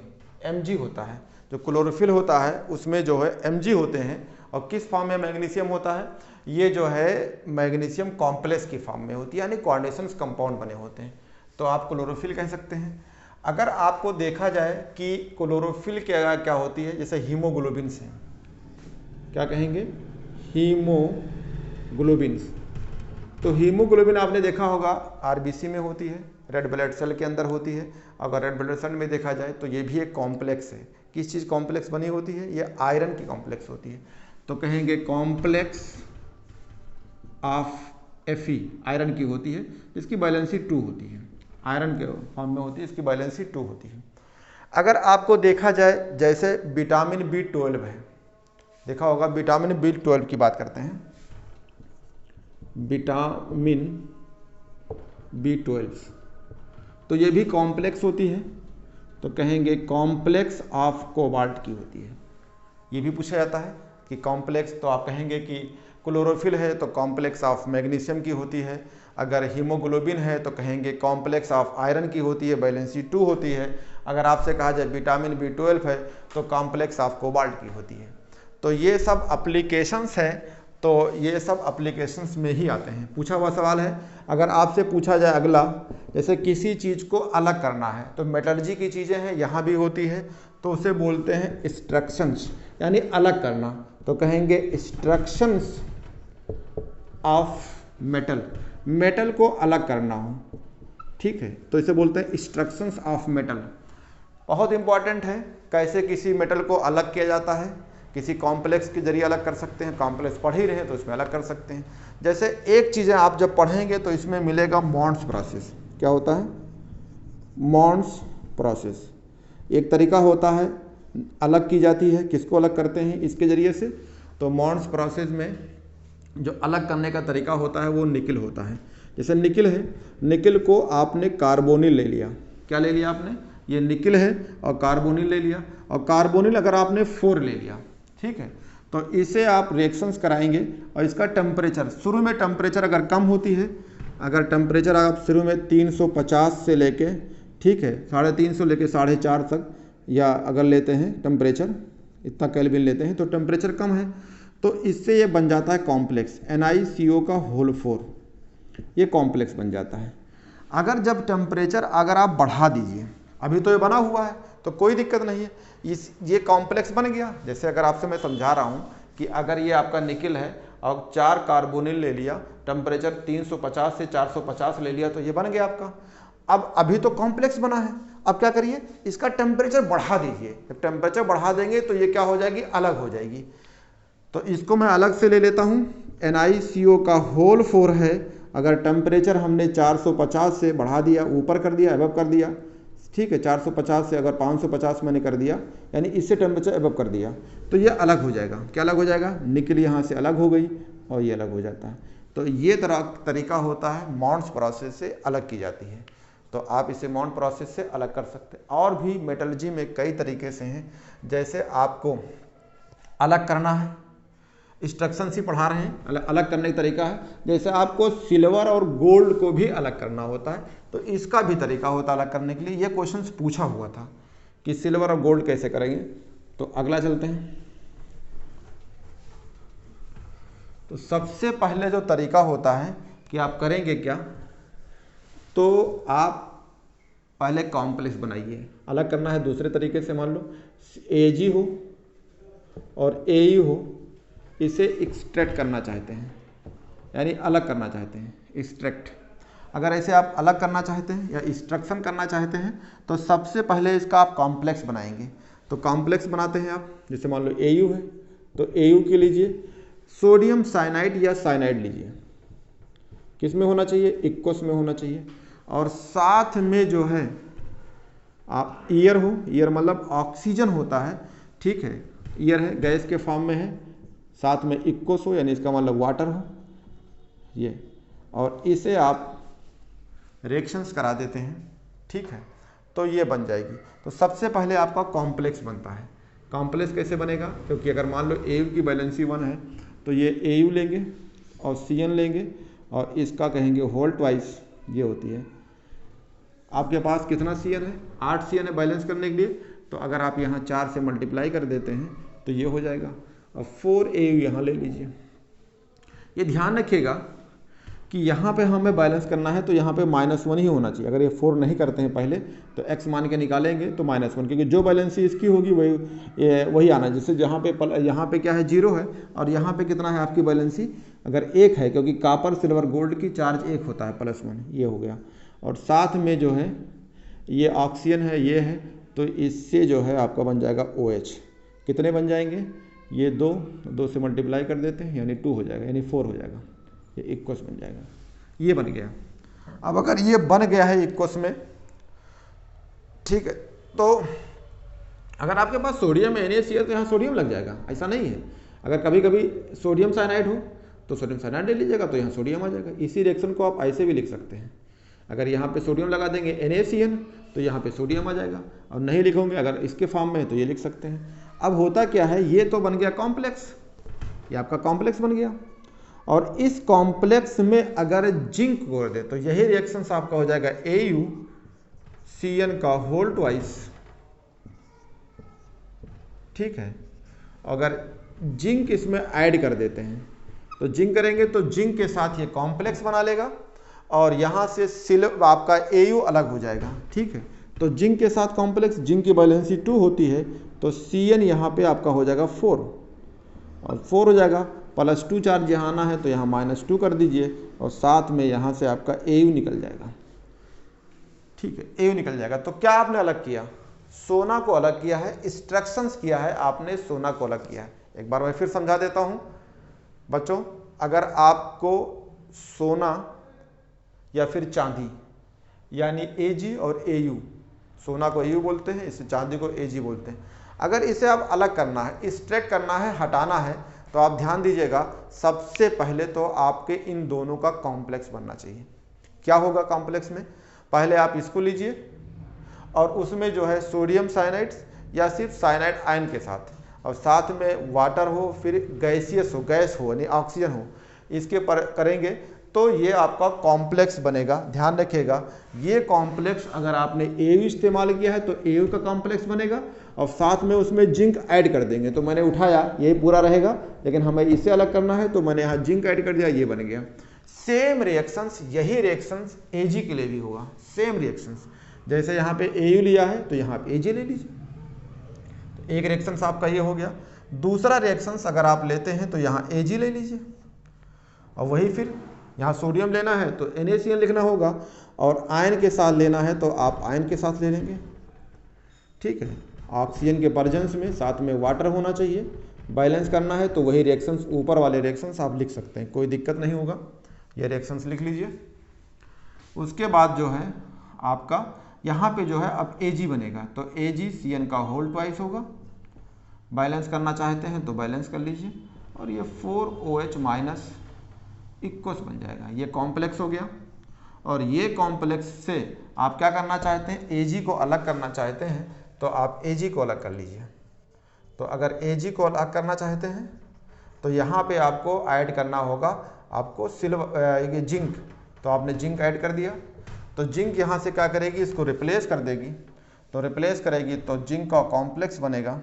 Mg होता है। जो क्लोरोफिल होता है उसमें जो है Mg होते हैं, और किस फॉर्म में मैग्नीशियम होता है, ये जो है मैग्नीशियम कॉम्प्लेक्स की फॉर्म में होती है, यानी कोऑर्डिनेशंस कंपाउंड बने होते हैं, तो आप क्लोरोफिल कह सकते हैं। अगर आपको देखा जाए कि क्लोरोफिल क्या होती है, जैसे हीमोग्लोबिन्स हैं, क्या कहेंगे, हीमोग्लोबिन्स। तो हीमोग्लोबिन आपने देखा होगा RBC में होती है, रेड ब्लड सेल के अंदर होती है। अगर रेड ब्लड सेल में देखा जाए तो ये भी एक कॉम्प्लेक्स है। किस चीज़ कॉम्प्लेक्स बनी होती है, ये आयरन की कॉम्प्लेक्स होती है, तो कहेंगे कॉम्प्लेक्स ऑफ Fe, आयरन की होती है, इसकी वैलेंसी 2 होती है, आयरन के फॉर्म में होती है, इसकी वैलेंसी 2 होती है। अगर आपको देखा जाए जैसे विटामिन B12 है, देखा होगा विटामिन B12 की बात करते हैं, विटामिन B12, तो ये भी कॉम्प्लेक्स होती है, तो कहेंगे कॉम्प्लेक्स ऑफ कोबाल्ट की होती है। ये भी पूछा जाता है कि कॉम्प्लेक्स, तो आप कहेंगे कि क्लोरोफिल है तो कॉम्प्लेक्स ऑफ मैग्नीशियम की होती है, अगर हीमोग्लोबिन है तो कहेंगे कॉम्प्लेक्स ऑफ आयरन की होती है, वैलेंसी 2 होती है। अगर आपसे कहा जाए विटामिन B12 है तो कॉम्प्लेक्स ऑफ कोबाल्ट की होती है। तो ये सब एप्लीकेशंस हैं, तो ये सब एप्लीकेशंस में ही आते हैं। पूछा हुआ सवाल है, अगर आपसे पूछा जाए अगला, जैसे किसी चीज़ को अलग करना है, तो मेटलर्जी की चीज़ें हैं, यहाँ भी होती है, तो उसे बोलते हैं इंस्ट्रक्शंस, यानी अलग करना, तो कहेंगे इंस्ट्रक्शंस ऑफ मेटल, मेटल को अलग करना हो, ठीक है, तो इसे बोलते हैं इंस्ट्रक्शंस ऑफ मेटल। बहुत इंपॉर्टेंट है, कैसे किसी मेटल को अलग किया जाता है, किसी कॉम्प्लेक्स के जरिए अलग कर सकते हैं, कॉम्प्लेक्स पढ़ ही रहे हैं तो इसमें अलग कर सकते हैं। जैसे एक चीज़ें आप जब पढ़ेंगे तो इसमें मिलेगा मॉन्ड्स प्रोसेस, क्या होता है, मॉन्ड्स प्रोसेस, एक तरीका होता है अलग की जाती है, किसको अलग करते हैं इसके ज़रिए से, तो मॉन्ड्स प्रोसेस में जो अलग करने का तरीका होता है वो निकिल होता है। जैसे निकिल है, निकिल को आपने कार्बोनिल ले लिया, क्या ले लिया आपने, ये निकिल है और कार्बोनिल ले लिया, और कार्बोनिल अगर आपने 4 ले लिया, ठीक है, तो इसे आप रिएक्शंस कराएंगे और इसका टेम्परेचर, शुरू में टेम्परेचर अगर कम होती है, अगर टेम्परेचर आप शुरू में 350 से लेके, ठीक है, 350 लेके 4.5 तक, या अगर लेते हैं टेम्परेचर इतना केल्विन लेते हैं तो टेम्परेचर कम है, तो इससे ये बन जाता है कॉम्प्लेक्स NiCO का होल 4, ये कॉम्प्लेक्स बन जाता है। अगर जब टेम्परेचर अगर आप बढ़ा दीजिए, अभी तो ये बना हुआ है तो कोई दिक्कत नहीं है, ये कॉम्प्लेक्स बन गया। जैसे अगर आपसे मैं समझा रहा हूँ कि अगर ये आपका निकिल है और 4 कार्बोनिल ले लिया, टेम्परेचर 350 से 450 ले लिया, तो ये बन गया आपका। अब अभी तो कॉम्प्लेक्स बना है, अब क्या करिए, इसका टेम्परेचर बढ़ा दीजिए, जब टेम्परेचर बढ़ा देंगे तो ये क्या हो जाएगी, अलग हो जाएगी। तो इसको मैं अलग से ले लेता हूँ, NiCO का होल 4 है, अगर टेम्परेचर हमने 450 से बढ़ा दिया, ऊपर कर दिया, एबव कर दिया, ठीक है, 450 से अगर 550 मैंने कर दिया, यानी इससे टेम्परेचर एबव कर दिया, तो ये अलग हो जाएगा। क्या अलग हो जाएगा, निकल यहाँ से अलग हो गई और ये अलग हो जाता है। तो ये तरीका होता है मॉन्ड्स प्रोसेस से अलग की जाती है। तो आप इसे मॉन्ड प्रोसेस से अलग कर सकते हैं। और भी मेटलर्जी में कई तरीके से हैं, जैसे आपको अलग करना है, इंस्ट्रक्शन ही पढ़ा रहे हैं, अलग करने का तरीका है। जैसे आपको सिल्वर और गोल्ड को भी अलग करना होता है, तो इसका भी तरीका होता है अलग करने के लिए। ये क्वेश्चंस पूछा हुआ था कि सिल्वर और गोल्ड कैसे करेंगे। तो अगला चलते हैं। तो सबसे पहले जो तरीका होता है कि आप करेंगे क्या, तो आप पहले कॉम्प्लेक्स बनाइए। अलग करना है दूसरे तरीके से, मान लो Ag हो और Au हो, इसे एक्सट्रैक्ट करना चाहते हैं, यानी अलग करना चाहते हैं, एक्सट्रैक्ट। अगर ऐसे आप अलग करना चाहते हैं या इंस्ट्रक्शन करना चाहते हैं, तो सबसे पहले इसका आप कॉम्प्लेक्स बनाएंगे। तो कॉम्प्लेक्स बनाते हैं आप, जैसे मान लो Au है, तो Au के लीजिए सोडियम साइनाइड या साइनाइड लीजिए, किस में होना चाहिए, इक्वस में होना चाहिए, और साथ में जो है आप ईयर हो, ईयर मतलब ऑक्सीजन होता है, ठीक है, ईयर है, गैस के फॉर्म में है, साथ में इक्वस हो, यानी इसका मतलब वाटर हो ये, और इसे आप रिएक्शंस करा देते हैं, ठीक है, तो ये बन जाएगी। तो सबसे पहले आपका कॉम्प्लेक्स बनता है। कॉम्प्लेक्स कैसे बनेगा, क्योंकि अगर मान लो Au की वैलेंसी 1 है, तो ये Au लेंगे और Cn लेंगे और इसका कहेंगे होल ट्वाइस, ये होती है। आपके पास कितना Cn है, 8 Cn है बैलेंस करने के लिए, तो अगर आप यहाँ 4 से मल्टीप्लाई कर देते हैं तो ये हो जाएगा, और 4 Au यहाँ ले लीजिए। ये ध्यान रखिएगा कि यहाँ पे हमें बैलेंस करना है तो यहाँ पे -1 ही होना चाहिए। अगर ये 4 नहीं करते हैं पहले तो x मान के निकालेंगे तो -1, क्योंकि जो बैलेंसी इसकी होगी वही आना है। जैसे यहाँ पे क्या है, 0 है, और यहाँ पे कितना है आपकी बैलेंसी, अगर 1 है, क्योंकि कापर सिल्वर गोल्ड की चार्ज 1 होता है, +1, ये हो गया। और साथ में जो है ये ऑक्सीजन है, ये है, तो इससे जो है आपका बन जाएगा OH। कितने बन जाएंगे, ये 2 से मल्टीप्लाई कर देते हैं, यानी 2 हो जाएगा, यानी 4 हो जाएगा, ये इक्वस बन जाएगा, ये बन गया। अब अगर ये बन गया है इक्वस में, ठीक है, तो अगर आपके पास सोडियम NaCl तो यहाँ सोडियम लग जाएगा, ऐसा नहीं है। अगर कभी कभी सोडियम साइनाइड हो तो सोडियम साइनाइड ले लीजिएगा, तो यहाँ सोडियम आ जाएगा। इसी रिएक्शन को आप ऐसे भी लिख सकते हैं, अगर यहाँ पे सोडियम लगा देंगे NaCl तो यहाँ पे सोडियम आ जाएगा, और नहीं लिखोगे अगर इसके फॉर्म में है तो ये लिख सकते हैं। अब होता क्या है, ये तो बन गया कॉम्प्लेक्स, ये आपका कॉम्प्लेक्स बन गया, और इस कॉम्प्लेक्स में अगर जिंक जोड़ दे तो यही रिएक्शन आपका हो जाएगा AuCN का होल ट्वाइस, ठीक है। अगर जिंक इसमें ऐड कर देते हैं तो जिंक करेंगे तो जिंक के साथ ये कॉम्प्लेक्स बना लेगा, और यहाँ से आपका Au अलग हो जाएगा, ठीक है। तो जिंक के साथ कॉम्प्लेक्स, जिंक की वैलेंसी 2 होती है, तो Cn यहाँ पे आपका हो जाएगा 4, और 4 हो जाएगा, +2 चार्ज यहाँ आना है तो यहाँ -2 कर दीजिए, और साथ में यहाँ से आपका Au निकल जाएगा, ठीक है, Au निकल जाएगा। तो क्या आपने अलग किया, सोना को अलग किया है, इंस्ट्रक्शंस किया है आपने, सोना को अलग किया है। एक बार मैं फिर समझा देता हूँ बच्चों, अगर आपको सोना या फिर चांदी यानी Ag और Au, सोना को AU बोलते हैं, इसे चांदी को AG बोलते हैं। अगर इसे आप अलग करना है, एक्सट्रैक्ट करना है, हटाना है, तो आप ध्यान दीजिएगा, सबसे पहले तो आपके इन दोनों का कॉम्प्लेक्स बनना चाहिए। क्या होगा कॉम्प्लेक्स में? पहले आप इसको लीजिए और उसमें जो है सोडियम साइनाइड या सिर्फ साइनाइड आयन के साथ, और साथ में वाटर हो, फिर गैसियस हो, गैस हो यानी ऑक्सीजन हो, इसके पर करेंगे तो ये आपका कॉम्प्लेक्स बनेगा। ध्यान रखिएगा, ये कॉम्प्लेक्स अगर आपने AU इस्तेमाल किया है तो AU का कॉम्प्लेक्स बनेगा, और साथ में उसमें जिंक ऐड कर देंगे। तो मैंने उठाया, यही पूरा रहेगा, लेकिन हमें इसे अलग करना है तो मैंने यहाँ जिंक ऐड कर दिया, ये बन गया। सेम रिएक्शंस, यही रिएक्शंस AG के लिए भी होगा। सेम रिएक्शंस, जैसे यहाँ पे AU लिया है तो यहाँ पे AG ले लीजिए। तो एक रिएक्शंस आपका ये हो गया। दूसरा रिएक्शंस अगर आप लेते हैं तो यहाँ AG ले लीजिए, और वही फिर यहाँ सोडियम लेना है तो NaCl लिखना होगा, और आयन के साथ लेना है तो आप आयन के साथ ले लेंगे। ठीक है, ऑक्सीजन के प्रेजेंस में साथ में वाटर होना चाहिए। बैलेंस करना है तो वही रिएक्शंस, ऊपर वाले रिएक्शंस आप लिख सकते हैं, कोई दिक्कत नहीं होगा। ये रिएक्शंस लिख लीजिए। उसके बाद जो है आपका यहाँ पे जो है अब AG बनेगा, तो AgCN का होल ट्वाइस होगा। बैलेंस करना चाहते हैं तो बैलेंस कर लीजिए, और ये 4OH माइनस इक्वस बन जाएगा। ये कॉम्प्लेक्स हो गया। और ये कॉम्प्लेक्स से आप क्या करना चाहते हैं, AG को अलग करना चाहते हैं तो आप AG को अलग कर लीजिए। तो अगर AG को अलग करना चाहते हैं तो यहाँ पे आपको ऐड करना होगा आपको सिल्वर, जिंक। तो आपने जिंक ऐड कर दिया, तो जिंक यहाँ से क्या करेगी, इसको रिप्लेस कर देगी। तो रिप्लेस करेगी तो जिंक का कॉम्प्लेक्स बनेगा।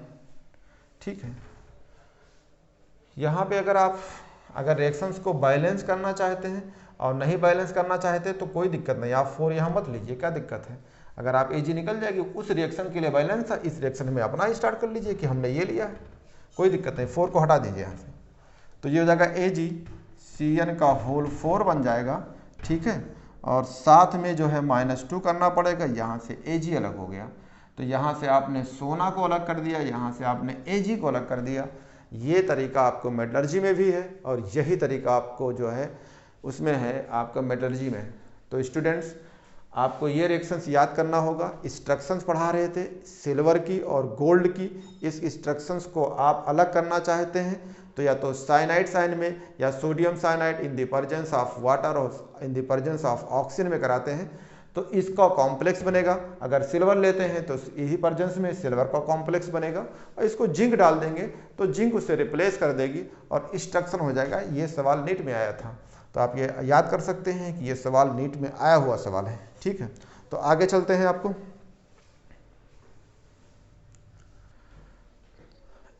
ठीक है, यहाँ पे अगर रिएक्शंस को बैलेंस करना चाहते हैं और नहीं बैलेंस करना चाहते तो कोई दिक्कत नहीं, आप 4 यहाँ मत लीजिए, क्या दिक्कत है। अगर आप AG निकल जाएगी, उस रिएक्शन के लिए बैलेंस है, इस रिएक्शन में अपना स्टार्ट कर लीजिए कि हमने ये लिया है, कोई दिक्कत नहीं। 4 को हटा दीजिए यहाँ से, तो ये हो जाएगा AgCN का होल 4 बन जाएगा। ठीक है, और साथ में जो है -2 करना पड़ेगा, यहाँ से AG अलग हो गया। तो यहाँ से आपने सोना को अलग कर दिया, यहाँ से आपने AG को अलग कर दिया। ये तरीका आपको मेटलर्जी में भी है, और यही तरीका आपको जो है उसमें है आपका मेटलर्जी में। तो स्टूडेंट्स, आपको ये रिएक्शंस याद करना होगा। इंस्ट्रक्शंस पढ़ा रहे थे सिल्वर की और गोल्ड की। इस इंस्ट्रक्शंस को आप अलग करना चाहते हैं तो या तो साइनाइड साइन में, या sodium cyanide in the presence of water और in the presence of oxygen में कराते हैं तो इसका कॉम्प्लेक्स बनेगा। अगर सिल्वर लेते हैं तो यही प्रेजेंस में सिल्वर का कॉम्प्लेक्स बनेगा, और इसको जिंक डाल देंगे तो जिंक उससे रिप्लेस कर देगी और इंस्ट्रक्शन हो जाएगा। ये सवाल नीट में आया था, तो आप ये याद कर सकते हैं कि ये सवाल नीट में आया हुआ सवाल है। ठीक है, तो आगे चलते हैं। आपको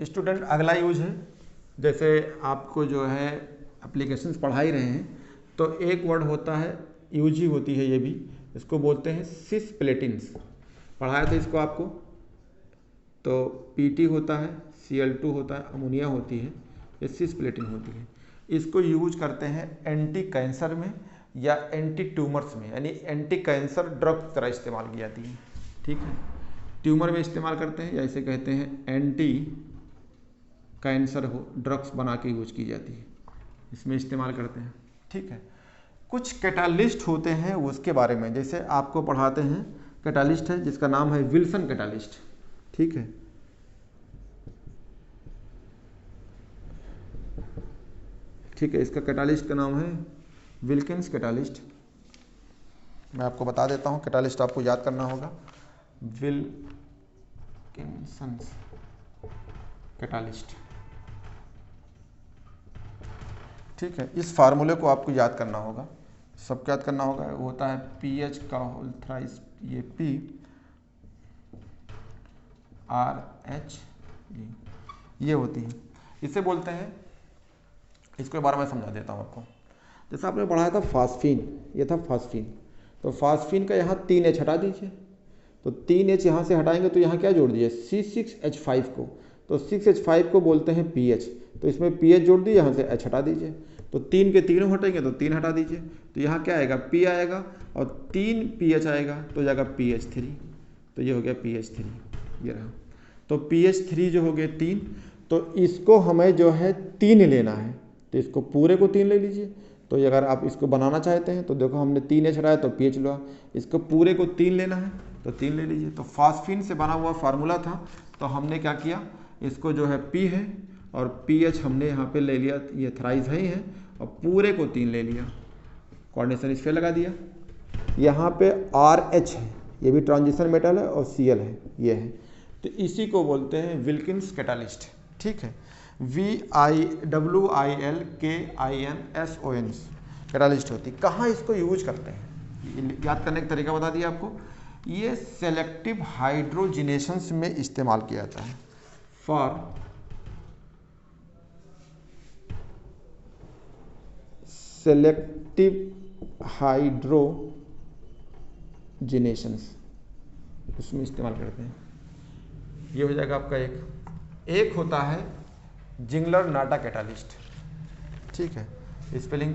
स्टूडेंट अगला यूज है, जैसे आपको जो है एप्लीकेशंस पढ़ा ही रहे हैं, तो एक वर्ड होता है, यूज ही होती है ये भी, इसको बोलते हैं सिस्प्लेटिन्स। पढ़ाया था इसको आपको। तो PT होता है, Cl2 होता है, अमोनिया होती है, ये सिस्प्लेटिन होती है। इसको यूज करते हैं एंटी कैंसर में या एंटी ट्यूमर्स में, यानी एंटी कैंसर ड्रग की तरह इस्तेमाल की जाती है। ठीक है, ट्यूमर में इस्तेमाल करते हैं, या इसे कहते हैं एंटी कैंसर हो ड्रग्स बना के यूज की जाती है, इसमें इस्तेमाल करते हैं। ठीक है, कुछ कैटालिस्ट होते हैं उसके बारे में, जैसे आपको पढ़ाते हैं कैटालिस्ट है जिसका नाम है विल्सन कैटालिस्ट। ठीक है, ठीक है, इसका कैटालिस्ट का नाम है विल्किंस कैटालिस्ट। मैं आपको बता देता हूँ, कैटालिस्ट आपको याद करना होगा, विल्किंसन्स कैटालिस्ट। ठीक है, इस फार्मूले को आपको याद करना होगा, सब याद करना होगा। वो होता है PH का होल थ्राइस, ये P RH ये होती है, इसे बोलते हैं। इसके बारे में समझा देता हूँ आपको। जैसे आपने पढ़ाया था फास्फीन, ये था फास्फीन, तो फास्फीन का यहाँ 3H हटा दीजिए, तो 3H यहाँ से हटाएंगे तो यहाँ क्या जोड़ दीजिए C6H5 को, तो 6H5 को बोलते हैं PH, तो इसमें PH जोड़ दीजिए, यहाँ से H हटा दीजिए, तो 3 के तीनों हटेंगे तो 3 हटा दीजिए, तो यहाँ क्या आएगा P आएगा, और 3 PH आएगा तो जाएगा PH3, तो ये हो गया PH3, ये रहा। तो PH3 जो हो गया 3, तो इसको हमें जो है 3 लेना है, तो इसको पूरे को 3 ले लीजिए। तो अगर आप इसको बनाना चाहते हैं तो देखो हमने 3H हटाया तो PH लो, इसको पूरे को 3 लेना है, तो 3 ले लीजिए। तो फास्फीन से बना हुआ फार्मूला था, तो हमने क्या किया, इसको जो है P है और PH हमने यहाँ पे ले लिया, ये थ्राइस है ही है, और पूरे को 3 ले लिया, कोऑर्डिनेशन इस पर लगा दिया। यहाँ पे RH है, ये भी ट्रांजिशन मेटल है, और Cl है, ये है, तो इसी को बोलते हैं विल्किंस कैटालिस्ट। ठीक है, WILKINSON कैटालिस्ट होती। कहाँ इसको यूज करते हैं, याद करने का तरीका बता दिया आपको। ये सेलेक्टिव हाइड्रोजिनेशंस में इस्तेमाल किया जाता है, फॉर सेलेक्टिव हाइड्रोजिनेशंस, उसमें इस्तेमाल करते हैं। ये हो जाएगा आपका एक होता है जिंगलर नाटा कैटालिस्ट। ठीक है, स्पेलिंग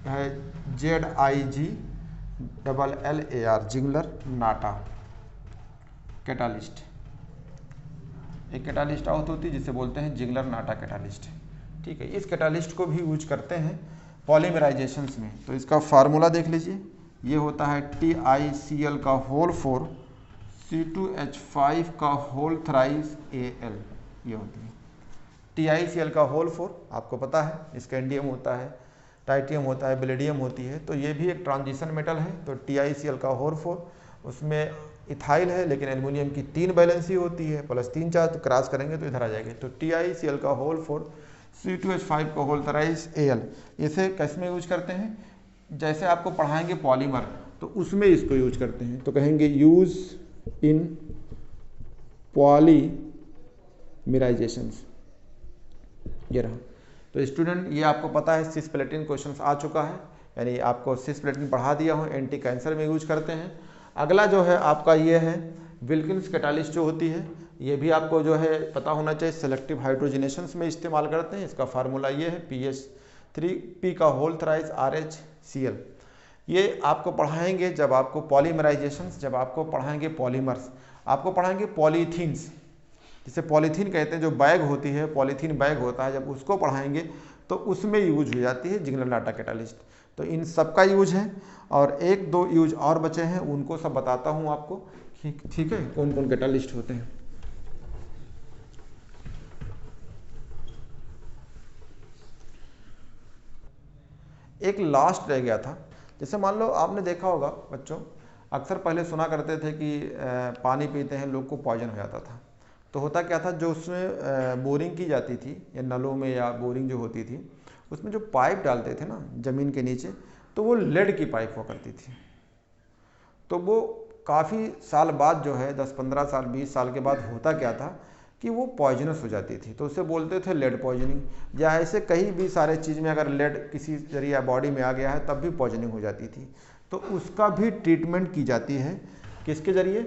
है ZIGLLAR, जिंगलर नाटा कैटालिस्ट। एक कैटालिस्ट आउट होती है जिसे बोलते हैं जिंगलर नाटा कैटालिस्ट। ठीक है, इस कैटालिस्ट को भी यूज करते हैं पॉलीमराइजेशंस में। तो इसका फार्मूला देख लीजिए, ये होता है TiCl का होल 4 C2H5 का होल थ्राइस Al, ये होती है TiCl का होल 4। आपको पता है स्कैंडियम होता है, टाइटियम होता है, बेलेडियम होती है, तो ये भी एक ट्रांजिशन मेटल है। तो TiCl का होल 4, उसमें इथाइल है लेकिन एल्युमिनियम की 3 वैलेंसी होती है, +3 4, तो क्रॉस करेंगे तो इधर आ जाएंगे। तो TiCl का होल 4 C2H5 का होल थ्राइस Al, इसे कैसे में यूज करते हैं, जैसे आपको पढ़ाएंगे पॉलीमर तो उसमें इसको यूज करते हैं। तो कहेंगे यूज इन पॉलीमराइजेशंस, ये रहा। तो स्टूडेंट, ये आपको पता है सिस्प्लेटिन क्वेश्चंस आ चुका है, यानी आपको सिस्प्लेटिन पढ़ा दिया हूँ, एंटी कैंसर में यूज करते हैं। अगला जो है आपका ये है विल्किंस कैटालिस्ट जो होती है, ये भी आपको जो है पता होना चाहिए, सेलेक्टिव हाइड्रोजिनेशंस में इस्तेमाल करते हैं। इसका फार्मूला ये है PH3P का होल थ्राइस RHCl। ये आपको पढ़ाएंगे जब आपको पॉलीमराइजेशंस, जब आपको पढ़ाएंगे पॉलीमर्स, आपको पढ़ाएंगे पॉलीथीन्स, जिसे पॉलीथीन कहते हैं, जो बैग होती है, पॉलीथीन बैग होता है, जब उसको पढ़ाएंगे तो उसमें यूज हो जाती है जिंगलर नाटा कैटालिस्ट। तो इन सब का यूज है, और 1-2 यूज और बचे हैं, उनको सब बताता हूँ आपको। ठीक है, कौन कौन कैटालिस्ट होते हैं। एक लास्ट रह गया था, जैसे मान लो आपने देखा होगा बच्चों, अक्सर पहले सुना करते थे कि पानी पीते हैं लोग को पॉइजन हो जाता था। तो होता क्या था, जो उसमें बोरिंग की जाती थी या नलों में, या बोरिंग जो होती थी उसमें जो पाइप डालते थे ना ज़मीन के नीचे, तो वो लेड की पाइप हुआ करती थी। तो वो काफ़ी साल बाद जो है 10-15 साल 20 साल के बाद होता क्या था कि वो पॉइजनस हो जाती थी, तो उसे बोलते थे लेड पॉइजनिंग। या ऐसे कहीं भी सारे चीज़ में अगर लेड किसी जरिए बॉडी में आ गया है तब भी पॉइजनिंग हो जाती थी। तो उसका भी ट्रीटमेंट की जाती है, किसके जरिए,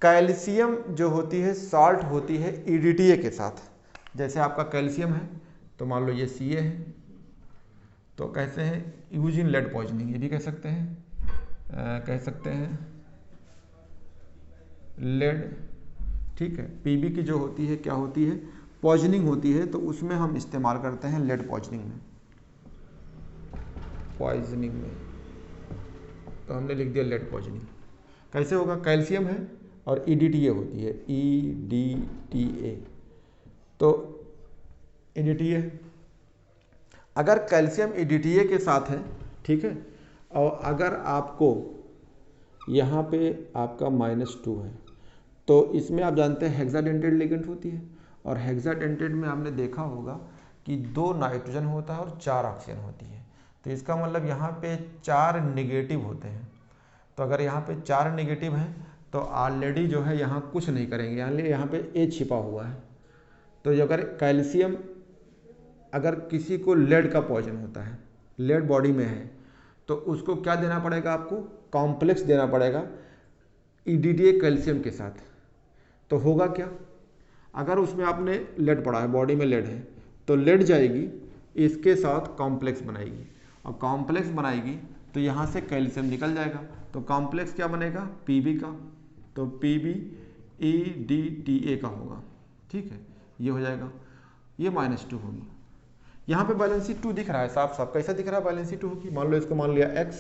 कैल्शियम जो होती है साल्ट होती है EDTA के साथ। जैसे आपका कैल्शियम है तो मान लो ये Ca है, तो कहते हैं यूज इन लेड पॉइजनिंग, ये भी कह सकते हैं लेड। ठीक है, Pb की जो होती है क्या होती है, पॉइजनिंग होती है, तो उसमें हम इस्तेमाल करते हैं लेड पॉइजनिंग में। तो हमने लिख दिया लेड पॉइजनिंग। कैसे होगा, कैल्शियम है और EDTA होती है, EDTA। तो EDTA, अगर कैल्शियम EDTA के साथ है, ठीक है, और अगर आपको यहाँ पे आपका -2 है, तो इसमें आप जानते हैं हेक्साडेंटेड लिगेंड होती है, और हेक्साडेंटेड में आपने देखा होगा कि 2 नाइट्रोजन होता है और 4 ऑक्सीजन होती है। तो इसका मतलब यहाँ पे 4 नेगेटिव होते हैं। तो अगर यहाँ पे 4 नेगेटिव हैं तो ऑलरेडी जो है यहाँ कुछ नहीं करेंगे, यहाँ पे A छिपा हुआ है। तो अगर कैल्शियम, अगर किसी को लेड का पॉइजन होता है, लेड बॉडी में है, तो उसको क्या देना पड़ेगा, आपको कॉम्प्लेक्स देना पड़ेगा EDTA कैल्शियम के साथ। तो होगा क्या, अगर उसमें आपने लेड पड़ा है, बॉडी में लेड है, तो लेड जाएगी, इसके साथ कॉम्प्लेक्स बनाएगी, और कॉम्प्लेक्स बनाएगी तो यहाँ से कैल्शियम निकल जाएगा। तो कॉम्प्लेक्स क्या बनेगा, Pb का, तो Pb EDTA का होगा। ठीक है, ये हो जाएगा, ये -2 होगी। यहाँ पे बैलेंसी 2 दिख रहा है साफ साफ, कैसा दिख रहा है बैलेंसी 2 की, मान लो इसको मान लिया X,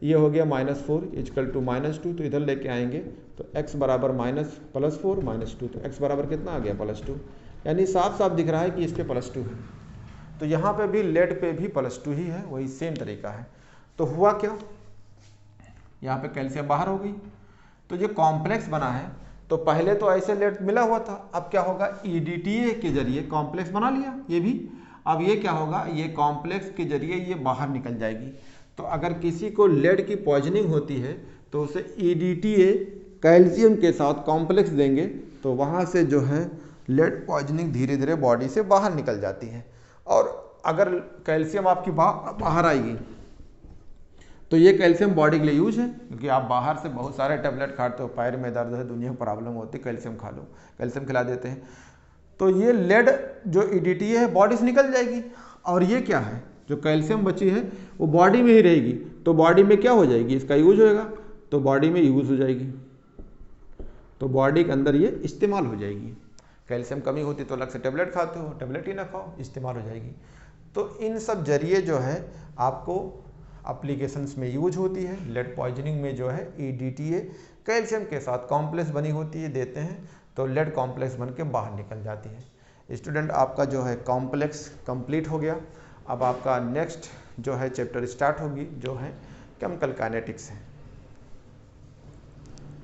ये हो गया -4 इजकल टू -2, तो इधर लेके आएंगे तो x बराबर +4 -2, तो x बराबर कितना आ गया +2, यानी साफ साफ दिख रहा है कि इस पे +2 है। तो यहाँ पे भी लेड पे भी +2 ही है, वही सेम तरीका है। तो हुआ क्या, यहाँ पे कैल्शियम बाहर हो गई, तो ये कॉम्प्लेक्स बना है। तो पहले तो ऐसे लेड मिला हुआ था, अब क्या होगा, EDTA के जरिए कॉम्प्लेक्स बना लिया ये भी। अब ये क्या होगा, ये कॉम्प्लेक्स के जरिए ये बाहर निकल जाएगी। तो अगर किसी को लेड की पॉइजनिंग होती है तो उसे EDTA कैल्शियम के साथ कॉम्प्लेक्स देंगे, तो वहाँ से जो है लेड पॉइजनिंग धीरे धीरे बॉडी से बाहर निकल जाती है। और अगर कैल्शियम आपकी बाहर आएगी तो ये कैल्शियम बॉडी के लिए यूज है, क्योंकि आप बाहर से बहुत सारे टेबलेट खाते हो, पैर में दर्द है, दुनिया में प्रॉब्लम होती है, कैल्शियम खा लो, कैल्शियम खिला देते हैं। तो ये लेड जो EDTA है बॉडी से निकल जाएगी, और ये क्या है, जो कैल्शियम बची है वो बॉडी में ही रहेगी। तो बॉडी में क्या हो जाएगी, इसका यूज होएगा, तो बॉडी में यूज हो जाएगी, तो बॉडी के अंदर ये इस्तेमाल हो जाएगी। कैल्शियम कमी होती तो अलग से टेबलेट खाते हो, टेबलेट ही ना खाओ, इस्तेमाल हो जाएगी। तो इन सब जरिए जो है आपको एप्लीकेशंस में यूज होती है। लेड पॉइजनिंग में जो है EDTA कैल्शियम के साथ कॉम्प्लेक्स बनी होती है, देते हैं तो लेड कॉम्प्लेक्स बन के बाहर निकल जाती है। स्टूडेंट, आपका जो है कॉम्प्लेक्स कंप्लीट हो गया। अब आपका नेक्स्ट जो है चैप्टर स्टार्ट होगी, जो है केमिकल काइनेटिक्स है।